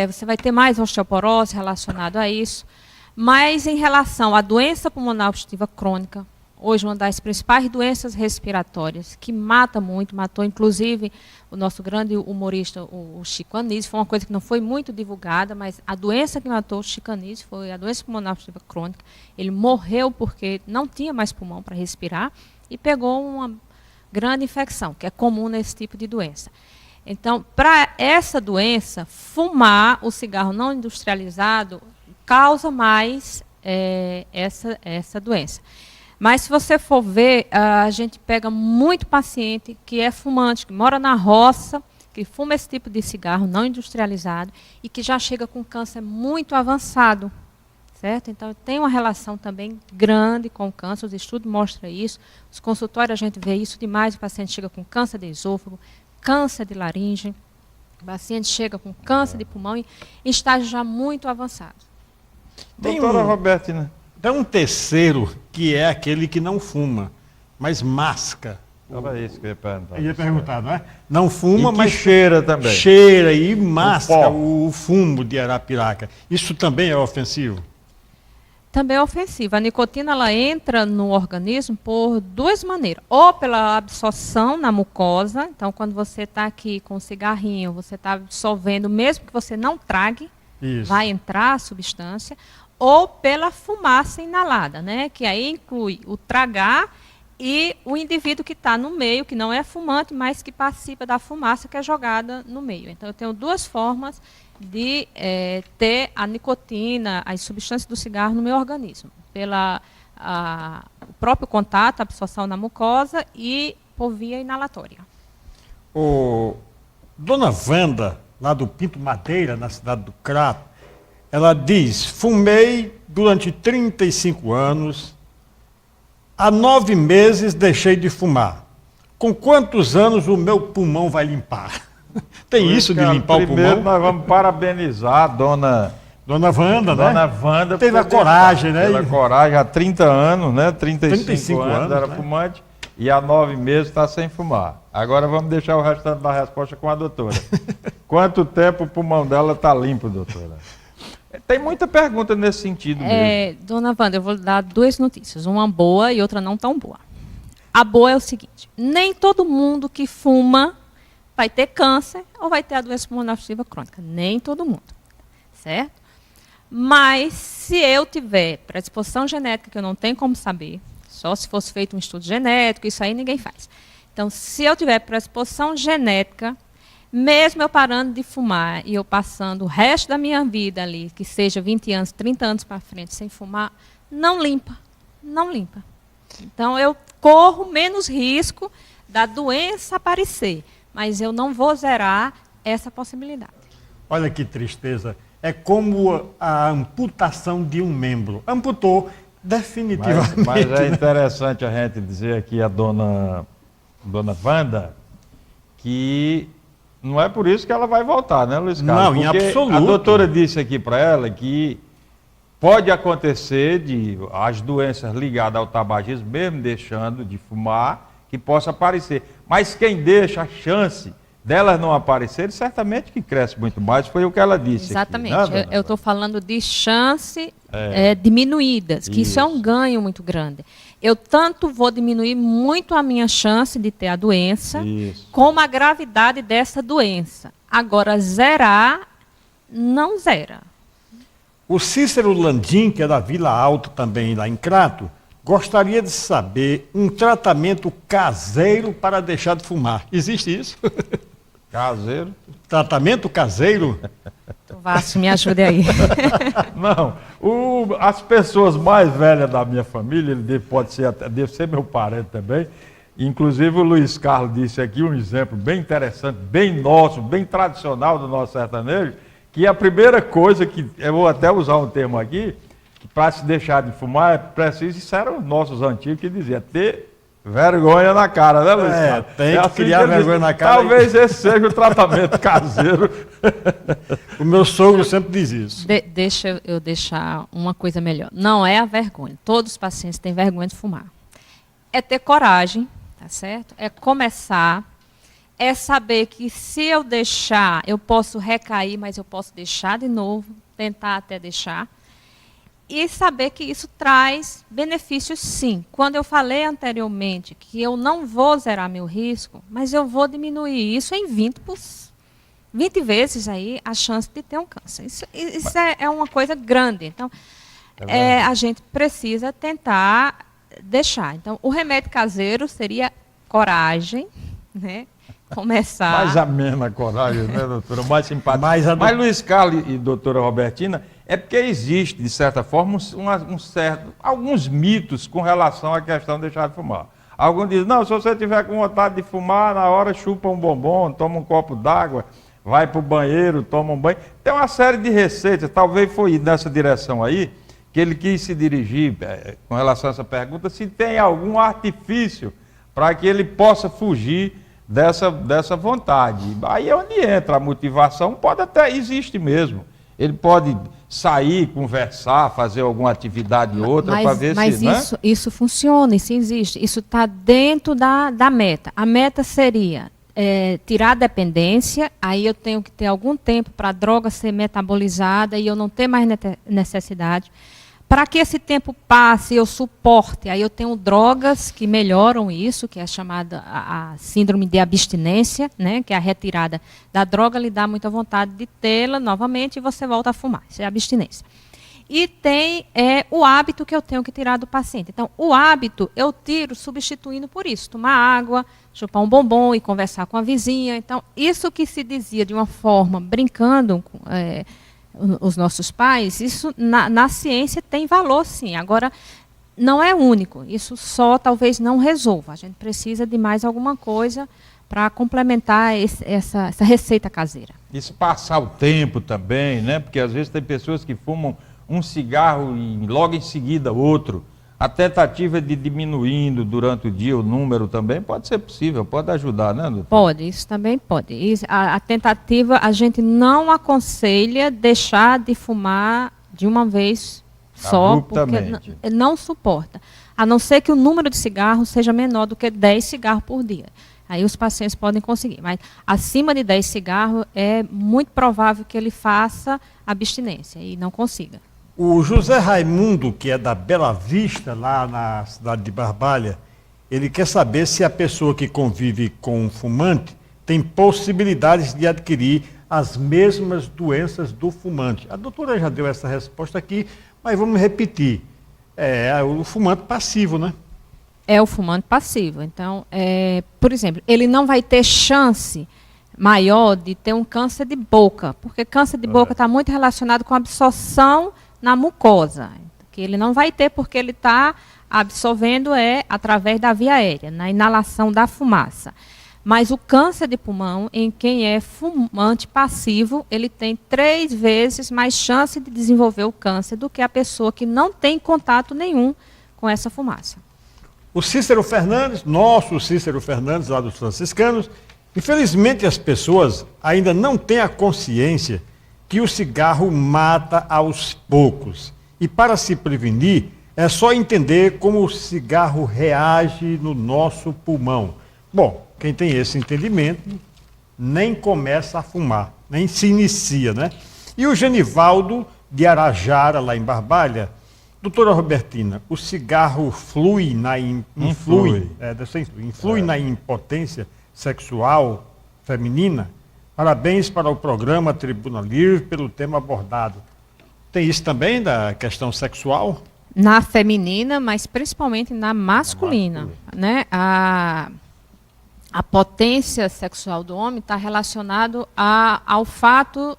você vai ter mais osteoporose relacionado a isso. Mas em relação à doença pulmonar obstrutiva crônica, hoje uma das principais doenças respiratórias, que mata muito, matou inclusive o nosso grande humorista, o Chico Anísio, foi uma coisa que não foi muito divulgada, mas a doença que matou o Chico Anísio foi a doença pulmonar obstrutiva crônica. Ele morreu porque não tinha mais pulmão para respirar e pegou uma grande infecção, que é comum nesse tipo de doença. Então, para essa doença, fumar o cigarro não industrializado causa mais essa doença. Mas se você for ver, a gente pega muito paciente que é fumante, que mora na roça, que fuma esse tipo de cigarro não industrializado e que já chega com câncer muito avançado, certo? Então tem uma relação também grande com o câncer, os estudos mostram isso, os consultórios a gente vê isso demais, o paciente chega com câncer de esôfago, câncer de laringe, o paciente chega com câncer de pulmão em estágio já muito avançado. Doutora Robertina, Tem um terceiro, que é aquele que não fuma, mas masca. Era isso que eu ia perguntar. Eu ia perguntar, não é? Não fuma, E que mas cheira também. Cheira e masca pó. o fumo de arapiraca. Isso também é ofensivo? Também é ofensiva. A nicotina ela entra no organismo por duas maneiras. Ou pela absorção na mucosa. Então, quando você está aqui com um cigarrinho, você está absorvendo, mesmo que você não trague, vai entrar a substância. Ou pela fumaça inalada, né? Que aí inclui o tragar e o indivíduo que está no meio, que não é fumante, mas que participa da fumaça que é jogada no meio. Então, eu tenho duas formas de ter a nicotina, as substâncias do cigarro no meu organismo. O próprio contato, a absorção na mucosa e por via inalatória. Dona Wanda, lá do Pinto Madeira, na cidade do Crato, ela diz: fumei durante 35 anos, há 9 meses deixei de fumar. Com quantos anos o meu pulmão vai limpar? Tem isso de limpar o pulmão? Primeiro nós vamos parabenizar a Dona Wanda, né? Dona Wanda. Teve a coragem, né? Teve a coragem há 30 anos, né? 35 anos era né? fumante e há 9 meses está sem fumar. Agora vamos deixar o restante da resposta com a doutora. Quanto tempo o pulmão dela está limpo, doutora? Tem muita pergunta nesse sentido mesmo. Dona Wanda, eu vou dar 2 notícias, uma boa e outra não tão boa. A boa é o seguinte: nem todo mundo que fuma vai ter câncer ou vai ter a doença pulmonar obstrutiva crônica. Nem todo mundo, certo? Mas se eu tiver predisposição genética, que eu não tenho como saber, só se fosse feito um estudo genético, isso aí ninguém faz. Então, se eu tiver predisposição genética, mesmo eu parando de fumar e eu passando o resto da minha vida ali, que seja 20 anos, 30 anos para frente, sem fumar, não limpa. Não limpa. Então, eu corro menos risco da doença aparecer, mas eu não vou zerar essa possibilidade. Olha que tristeza. É como a amputação de um membro. Amputou definitivamente. Mas é interessante a gente dizer aqui a dona Wanda que não é por isso que ela vai voltar, né, Luiz Carlos? Não, em absoluto. A doutora disse aqui para ela que pode acontecer as doenças ligadas ao tabagismo, mesmo deixando de fumar, que possa aparecer. Mas quem deixa a chance delas não aparecerem, certamente que cresce muito mais, foi o que ela disse. Exatamente. Aqui, né, eu estou falando de chance diminuídas, que isso é um ganho muito grande. Eu tanto vou diminuir muito a minha chance de ter a doença, como a gravidade dessa doença. Agora, zerar, não zera. O Cícero Landim, que é da Vila Alto também, lá em Crato, gostaria de saber um tratamento caseiro para deixar de fumar. Existe isso? Caseiro? Tratamento caseiro? Vasco, me ajude aí. Não, as pessoas mais velhas da minha família, ele deve ser meu parente também, inclusive o Luiz Carlos disse aqui um exemplo bem interessante, bem nosso, bem tradicional do nosso sertanejo, que a primeira coisa que, eu vou até usar um termo aqui, que para se deixar de fumar é preciso, isso eram os nossos antigos que diziam, ter vergonha na cara, né, Luiz Carlos? Tem que criar vergonha na cara. Talvez esse seja o tratamento caseiro. O meu sogro sempre diz isso. Deixa eu deixar uma coisa melhor. Não é a vergonha. Todos os pacientes têm vergonha de fumar. É ter coragem, tá certo? É começar, é saber que se eu deixar, eu posso recair, mas eu posso deixar de novo, tentar até deixar. E saber que isso traz benefícios, sim. Quando eu falei anteriormente que eu não vou zerar meu risco, mas eu vou diminuir isso em 20 vezes aí a chance de ter um câncer. Isso é uma coisa grande. Então, a gente precisa tentar deixar. Então, o remédio caseiro seria coragem, né? Começar. Mais amena a coragem, né, doutora? Mais simpática. Mas Luiz Carlos e doutora Robertina, é porque existe, de certa forma, alguns mitos com relação à questão de deixar de fumar. Alguns dizem, não, se você tiver com vontade de fumar, na hora chupa um bombom, toma um copo d'água, vai para o banheiro, toma um banho. Tem uma série de receitas, talvez foi nessa direção aí, que ele quis se dirigir com relação a essa pergunta, se tem algum artifício para que ele possa fugir dessa vontade. Aí é onde entra a motivação, existe mesmo. Ele pode sair, conversar, fazer alguma atividade ou outra para ver mas se... Mas isso funciona, isso existe. Isso está dentro da meta. A meta seria tirar a dependência, aí eu tenho que ter algum tempo para a droga ser metabolizada e eu não ter mais necessidade. Para que esse tempo passe, eu suporte, aí eu tenho drogas que melhoram isso, que é chamada a síndrome de abstinência, né, que é a retirada da droga, lhe dá muita vontade de tê-la novamente e você volta a fumar, isso é abstinência. E tem o hábito que eu tenho que tirar do paciente. Então, o hábito eu tiro substituindo por isso, tomar água, chupar um bombom e conversar com a vizinha. Então, isso que se dizia de uma forma, brincando os nossos pais, isso na ciência tem valor, sim. Agora, não é único. Isso só talvez não resolva. A gente precisa de mais alguma coisa para complementar essa receita caseira. isso passar o tempo também, né? Porque às vezes tem pessoas que fumam um cigarro e logo em seguida outro. A tentativa de diminuindo durante o dia o número também pode ser possível, pode ajudar, né, doutor? Pode, isso também pode. A tentativa, a gente não aconselha deixar de fumar de uma vez só, porque não suporta. A não ser que o número de cigarros seja menor do que 10 cigarros por dia. Aí os pacientes podem conseguir, mas acima de 10 cigarros é muito provável que ele faça abstinência e não consiga. O José Raimundo, que é da Bela Vista, lá na cidade de Barbalha, ele quer saber se a pessoa que convive com um fumante tem possibilidades de adquirir as mesmas doenças do fumante. A doutora já deu essa resposta aqui, mas vamos repetir. É o fumante passivo, né? É o fumante passivo. Então, por exemplo, ele não vai ter chance maior de ter um câncer de boca, porque câncer de boca está muito relacionado com a absorção na mucosa, que ele não vai ter porque ele está absorvendo através da via aérea, na inalação da fumaça. Mas o câncer de pulmão, em quem é fumante passivo, ele tem 3 vezes mais chance de desenvolver o câncer do que a pessoa que não tem contato nenhum com essa fumaça. O Cícero Fernandes, nosso Cícero Fernandes, lá dos franciscanos, infelizmente as pessoas ainda não têm a consciência que o cigarro mata aos poucos. E para se prevenir, é só entender como o cigarro reage no nosso pulmão. Bom, quem tem esse entendimento nem começa a fumar, nem se inicia, né? E o Genivaldo de Arajara, lá em Barbalha, doutora Robertina, o cigarro influi na impotência sexual feminina? Parabéns para o programa Tribuna Livre pelo tema abordado. Tem isso também da questão sexual? Na feminina, mas principalmente na masculina. Né? A potência sexual do homem está relacionado ao fato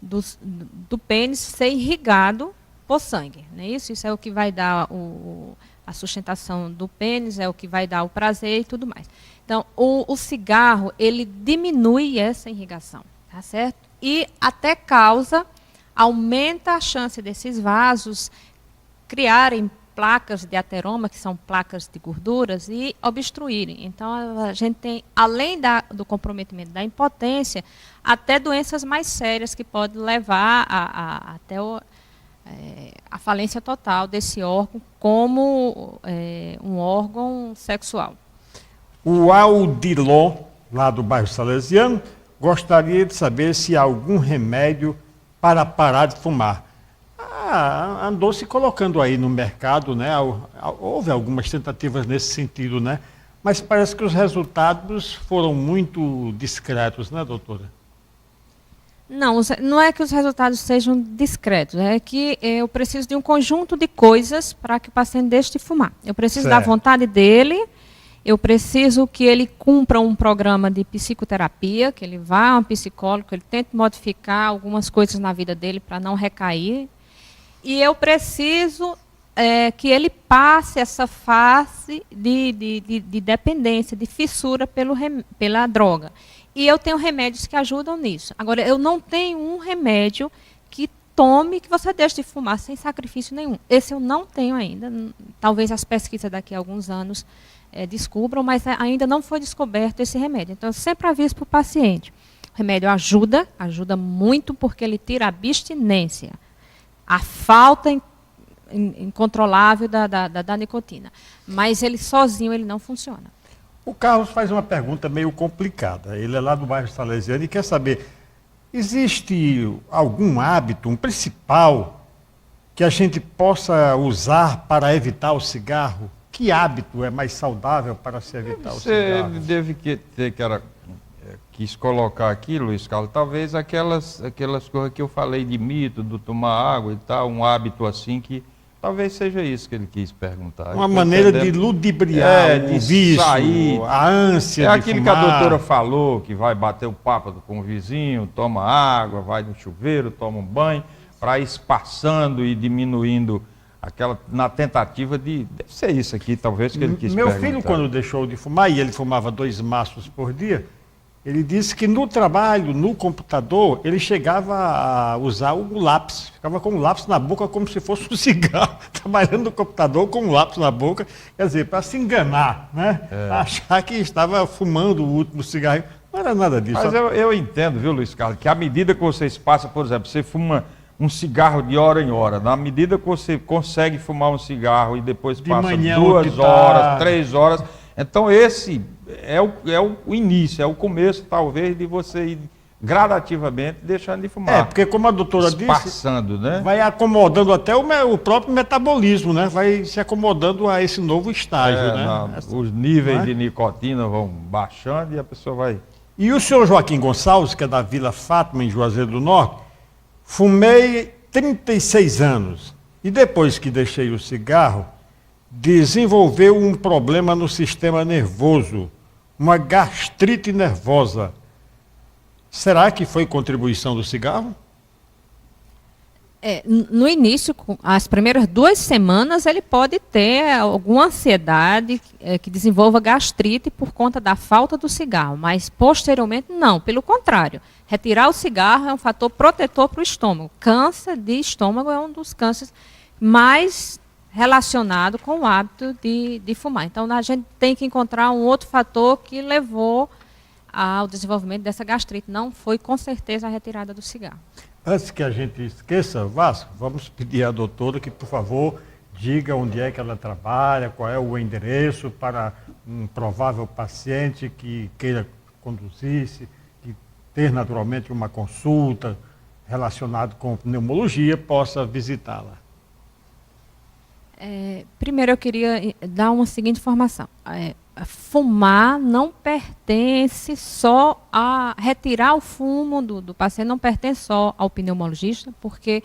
do pênis ser irrigado por sangue. Não é isso? Isso é o que vai dar a sustentação do pênis, é o que vai dar o prazer e tudo mais. Então, o cigarro, ele diminui essa irrigação, tá certo? E até aumenta a chance desses vasos criarem placas de ateroma, que são placas de gorduras, e obstruírem. Então, a gente tem, além do comprometimento da impotência, até doenças mais sérias que podem levar até a falência total desse órgão como um órgão sexual. O Aldilon, lá do bairro Salesiano, gostaria de saber se há algum remédio para parar de fumar. Andou se colocando aí no mercado, né? Houve algumas tentativas nesse sentido, né? Mas parece que os resultados foram muito discretos, né, doutora? Não é que os resultados sejam discretos, é que eu preciso de um conjunto de coisas para que o paciente deixe de fumar. Eu preciso da vontade dele, eu preciso que ele cumpra um programa de psicoterapia, que ele vá a um psicólogo, que ele tente modificar algumas coisas na vida dele para não recair. E eu preciso que ele passe essa fase de dependência, de fissura pela droga. E eu tenho remédios que ajudam nisso. Agora, eu não tenho um remédio que tome, que você deixe de fumar sem sacrifício nenhum. Esse eu não tenho ainda. Talvez as pesquisas daqui a alguns anos descubram, mas ainda não foi descoberto esse remédio. Então, eu sempre aviso para o paciente. remédio ajuda muito, porque ele tira a abstinência, a falta incontrolável da nicotina. Mas ele sozinho ele não funciona. O Carlos faz uma pergunta meio complicada. Ele é lá do bairro Salesiano e quer saber, existe algum hábito, um principal, que a gente possa usar para evitar o cigarro? Que hábito é mais saudável para se evitar o cigarro? Você deve ter quis colocar aqui, Luiz Carlos, talvez aquelas coisas que eu falei de mito, do tomar água e tal, um hábito assim que talvez seja isso que ele quis perguntar. Uma maneira de ludibriar o vício, sair, a ânsia de aquilo fumar. que a doutora falou, que vai bater o papo com o vizinho, toma água, vai no chuveiro, toma um banho, para ir passando e diminuindo aquela, na tentativa de... Deve ser isso aqui, talvez, que ele quis perguntar. Meu filho, quando deixou de fumar, e ele fumava 2 maços por dia, ele disse que no trabalho, no computador, ele chegava a usar o lápis. Ficava com o lápis na boca como se fosse um cigarro. Trabalhando no computador com o lápis na boca. Quer dizer, para se enganar, né? Achar que estava fumando o último cigarro. Não era nada disso. Mas eu entendo, viu, Luiz Carlos, que à medida que vocês passam, por exemplo, você fuma um cigarro de hora em hora. Na medida que você consegue fumar um cigarro e depois de passa manhã, 2 horas, 3 horas... Então esse é o início, é o começo, talvez, de você ir gradativamente deixando de fumar. Porque como a doutora disse, passando, né? vai acomodando até o próprio metabolismo, né? Vai se acomodando a esse novo estágio, né? Os níveis de nicotina vão baixando e a pessoa vai... E o senhor Joaquim Gonçalves, que é da Vila Fátima, em Juazeiro do Norte, fumei 36 anos e depois que deixei o cigarro, desenvolveu um problema no sistema nervoso, uma gastrite nervosa. Será que foi contribuição do cigarro? No início, as primeiras 2 semanas, ele pode ter alguma ansiedade que desenvolva gastrite por conta da falta do cigarro, mas posteriormente não, pelo contrário. Retirar o cigarro é um fator protetor para o estômago. Câncer de estômago é um dos cânceres mais relacionado com o hábito de fumar. Então, a gente tem que encontrar um outro fator que levou ao desenvolvimento dessa gastrite. Não foi, com certeza, a retirada do cigarro. Antes que a gente esqueça, Vasco, vamos pedir à doutora que, por favor, diga onde é que ela trabalha, qual é o endereço para um provável paciente que queira conduzir-se, que ter naturalmente uma consulta relacionada com pneumologia, possa visitá-la. Primeiro eu queria dar uma seguinte informação. Fumar não pertence só a retirar o fumo do paciente, não pertence só ao pneumologista, porque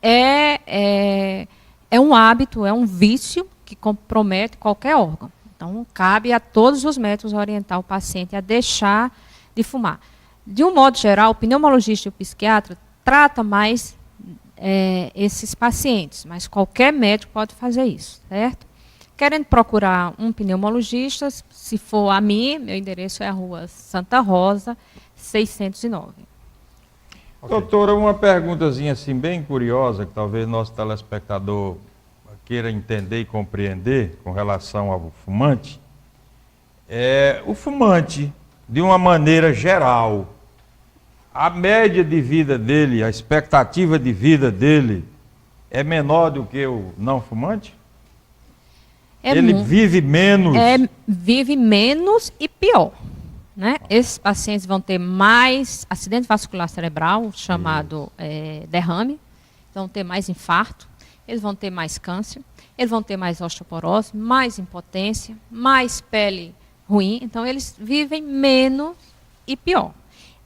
é um hábito, é um vício que compromete qualquer órgão. Então, cabe a todos os médicos orientar o paciente a deixar de fumar. De um modo geral, o pneumologista e o psiquiatra tratam mais esses pacientes, mas qualquer médico pode fazer isso, certo? Querendo procurar um pneumologista, se for a mim, meu endereço é a Rua Santa Rosa, 609. Doutora, uma perguntazinha assim bem curiosa, que talvez nosso telespectador queira entender e compreender com relação ao fumante. O fumante, de uma maneira geral, a média de vida dele, a expectativa de vida dele é menor do que o não fumante? Ele vive menos? Vive menos e pior. Né? Esses pacientes vão ter mais acidente vascular cerebral, chamado derrame, vão ter mais infarto, eles vão ter mais câncer, eles vão ter mais osteoporose, mais impotência, mais pele ruim. Então, eles vivem menos e pior.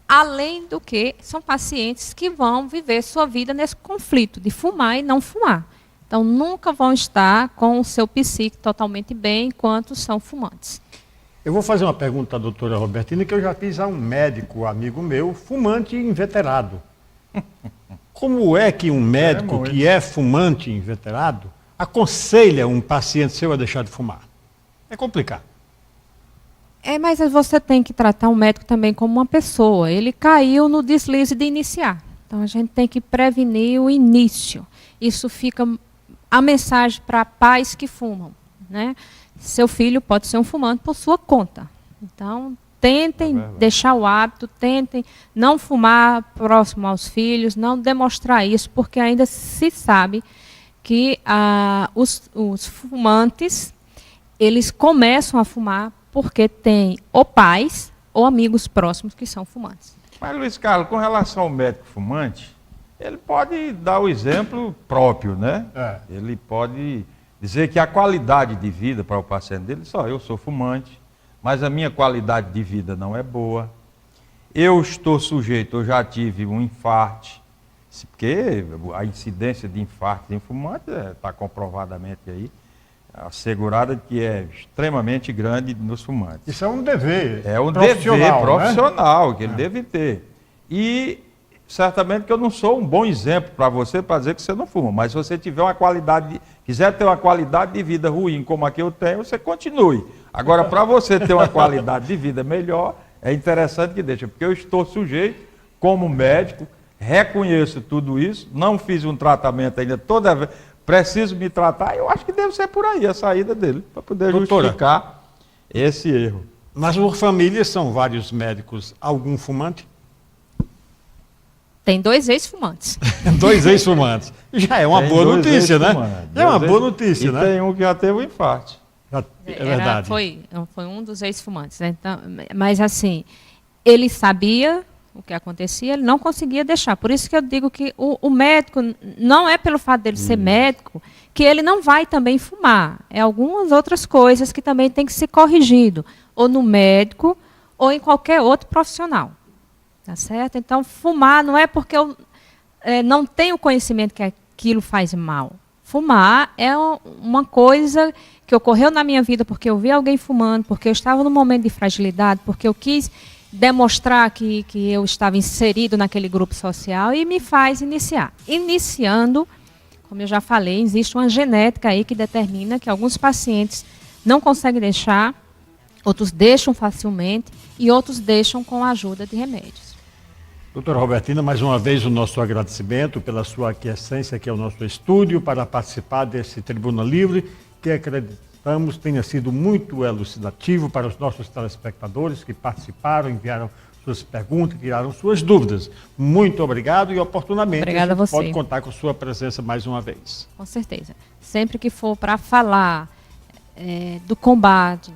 Além do que, são pacientes que vão viver sua vida nesse conflito de fumar e não fumar. Então, nunca vão estar com o seu psique totalmente bem enquanto são fumantes. Eu vou fazer uma pergunta à doutora Robertina, que eu já fiz a um médico amigo meu, fumante inveterado. Como é que um médico que é fumante inveterado aconselha um paciente seu a deixar de fumar? É complicado. Mas você tem que tratar o médico também como uma pessoa. Ele caiu no deslize de iniciar. Então, a gente tem que prevenir o início. Isso fica a mensagem para pais que fumam, né? Seu filho pode ser um fumante por sua conta. Então, tentem deixar o hábito, tentem não fumar próximo aos filhos, não demonstrar isso, porque ainda se sabe que os fumantes, eles começam a fumar porque tem ou pais ou amigos próximos que são fumantes. Mas, Luiz Carlos, com relação ao médico fumante, ele pode dar o exemplo próprio, né? Ele pode dizer que a qualidade de vida para o paciente dele, eu sou fumante, mas a minha qualidade de vida não é boa. Eu estou sujeito, eu já tive um infarte, porque a incidência de infarto em fumante está comprovadamente aí, assegurada que é extremamente grande nos fumantes. Isso é um dever. É um dever profissional, né? Que ele deve ter. E certamente que eu não sou um bom exemplo para você para dizer que você não fuma, mas se você tiver uma qualidade, quiser ter uma qualidade de vida ruim como a que eu tenho, você continue. Agora, para você ter uma qualidade de vida melhor, é interessante que deixe, porque eu estou sujeito, como médico, reconheço tudo isso, não fiz um tratamento ainda toda vez, preciso me tratar, eu acho que deve ser por aí a saída dele, para poder justificar esse erro. Na sua família são vários médicos, algum fumante? Tem 2 ex-fumantes. 2 ex-fumantes. Já é uma boa notícia, né? É uma boa notícia, né? E tem um que já teve um infarte. É verdade. Foi um dos ex-fumantes. Né? Então, mas assim, ele sabia o que acontecia, ele não conseguia deixar. Por isso que eu digo que o médico, não é pelo fato dele ser médico, que ele não vai também fumar. É algumas outras coisas que também tem que ser corrigido, ou no médico, ou em qualquer outro profissional. Tá certo? Então, fumar não é porque eu não tenho conhecimento que aquilo faz mal. Fumar é uma coisa que ocorreu na minha vida porque eu vi alguém fumando, porque eu estava num momento de fragilidade, porque eu quis demonstrar que eu estava inserido naquele grupo social e me faz iniciar. Iniciando, como eu já falei, existe uma genética aí que determina que alguns pacientes não conseguem deixar, outros deixam facilmente e outros deixam com a ajuda de remédios. Doutora Robertina, mais uma vez o nosso agradecimento pela sua aquiescência aqui ao nosso estúdio para participar desse Tribuna Livre, que acreditamos tenha sido muito elucidativo para os nossos telespectadores que participaram, enviaram suas perguntas, tiraram suas dúvidas. Muito obrigado e oportunamente Obrigada a você. Pode contar com sua presença mais uma vez. Com certeza. Sempre que for para falar do combate,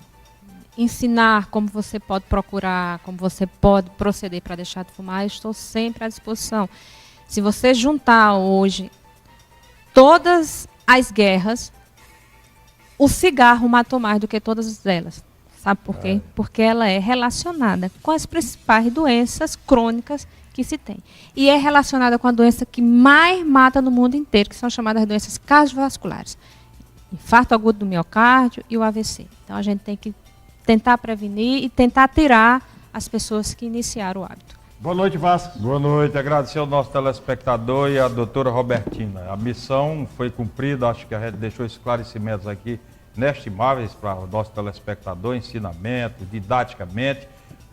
ensinar como você pode procurar, como você pode proceder para deixar de fumar, eu estou sempre à disposição. Se você juntar hoje todas as guerras, o cigarro matou mais do que todas elas. Sabe por quê? Porque ela é relacionada com as principais doenças crônicas que se tem. E é relacionada com a doença que mais mata no mundo inteiro, que são chamadas doenças cardiovasculares. Infarto agudo do miocárdio e o AVC. Então a gente tem que tentar prevenir e tentar tirar as pessoas que iniciaram o hábito. Boa noite, Vasco. Boa noite, agradecer ao nosso telespectador e à doutora Robertina. A missão foi cumprida, acho que a gente deixou esclarecimentos aqui inestimáveis para o nosso telespectador, ensinamento, didaticamente,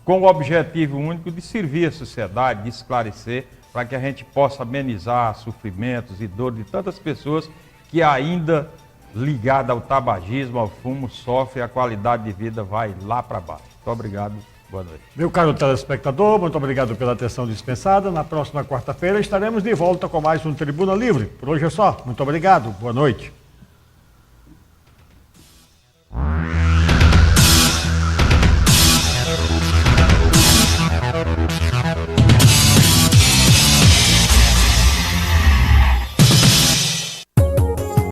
com o objetivo único de servir a sociedade, de esclarecer, para que a gente possa amenizar sofrimentos e dores de tantas pessoas que ainda, ligada ao tabagismo, ao fumo, sofre, a qualidade de vida vai lá para baixo. Muito obrigado, boa noite. Meu caro telespectador, muito obrigado pela atenção dispensada. Na próxima quarta-feira estaremos de volta com mais um Tribuna Livre. Por hoje é só. Muito obrigado, boa noite.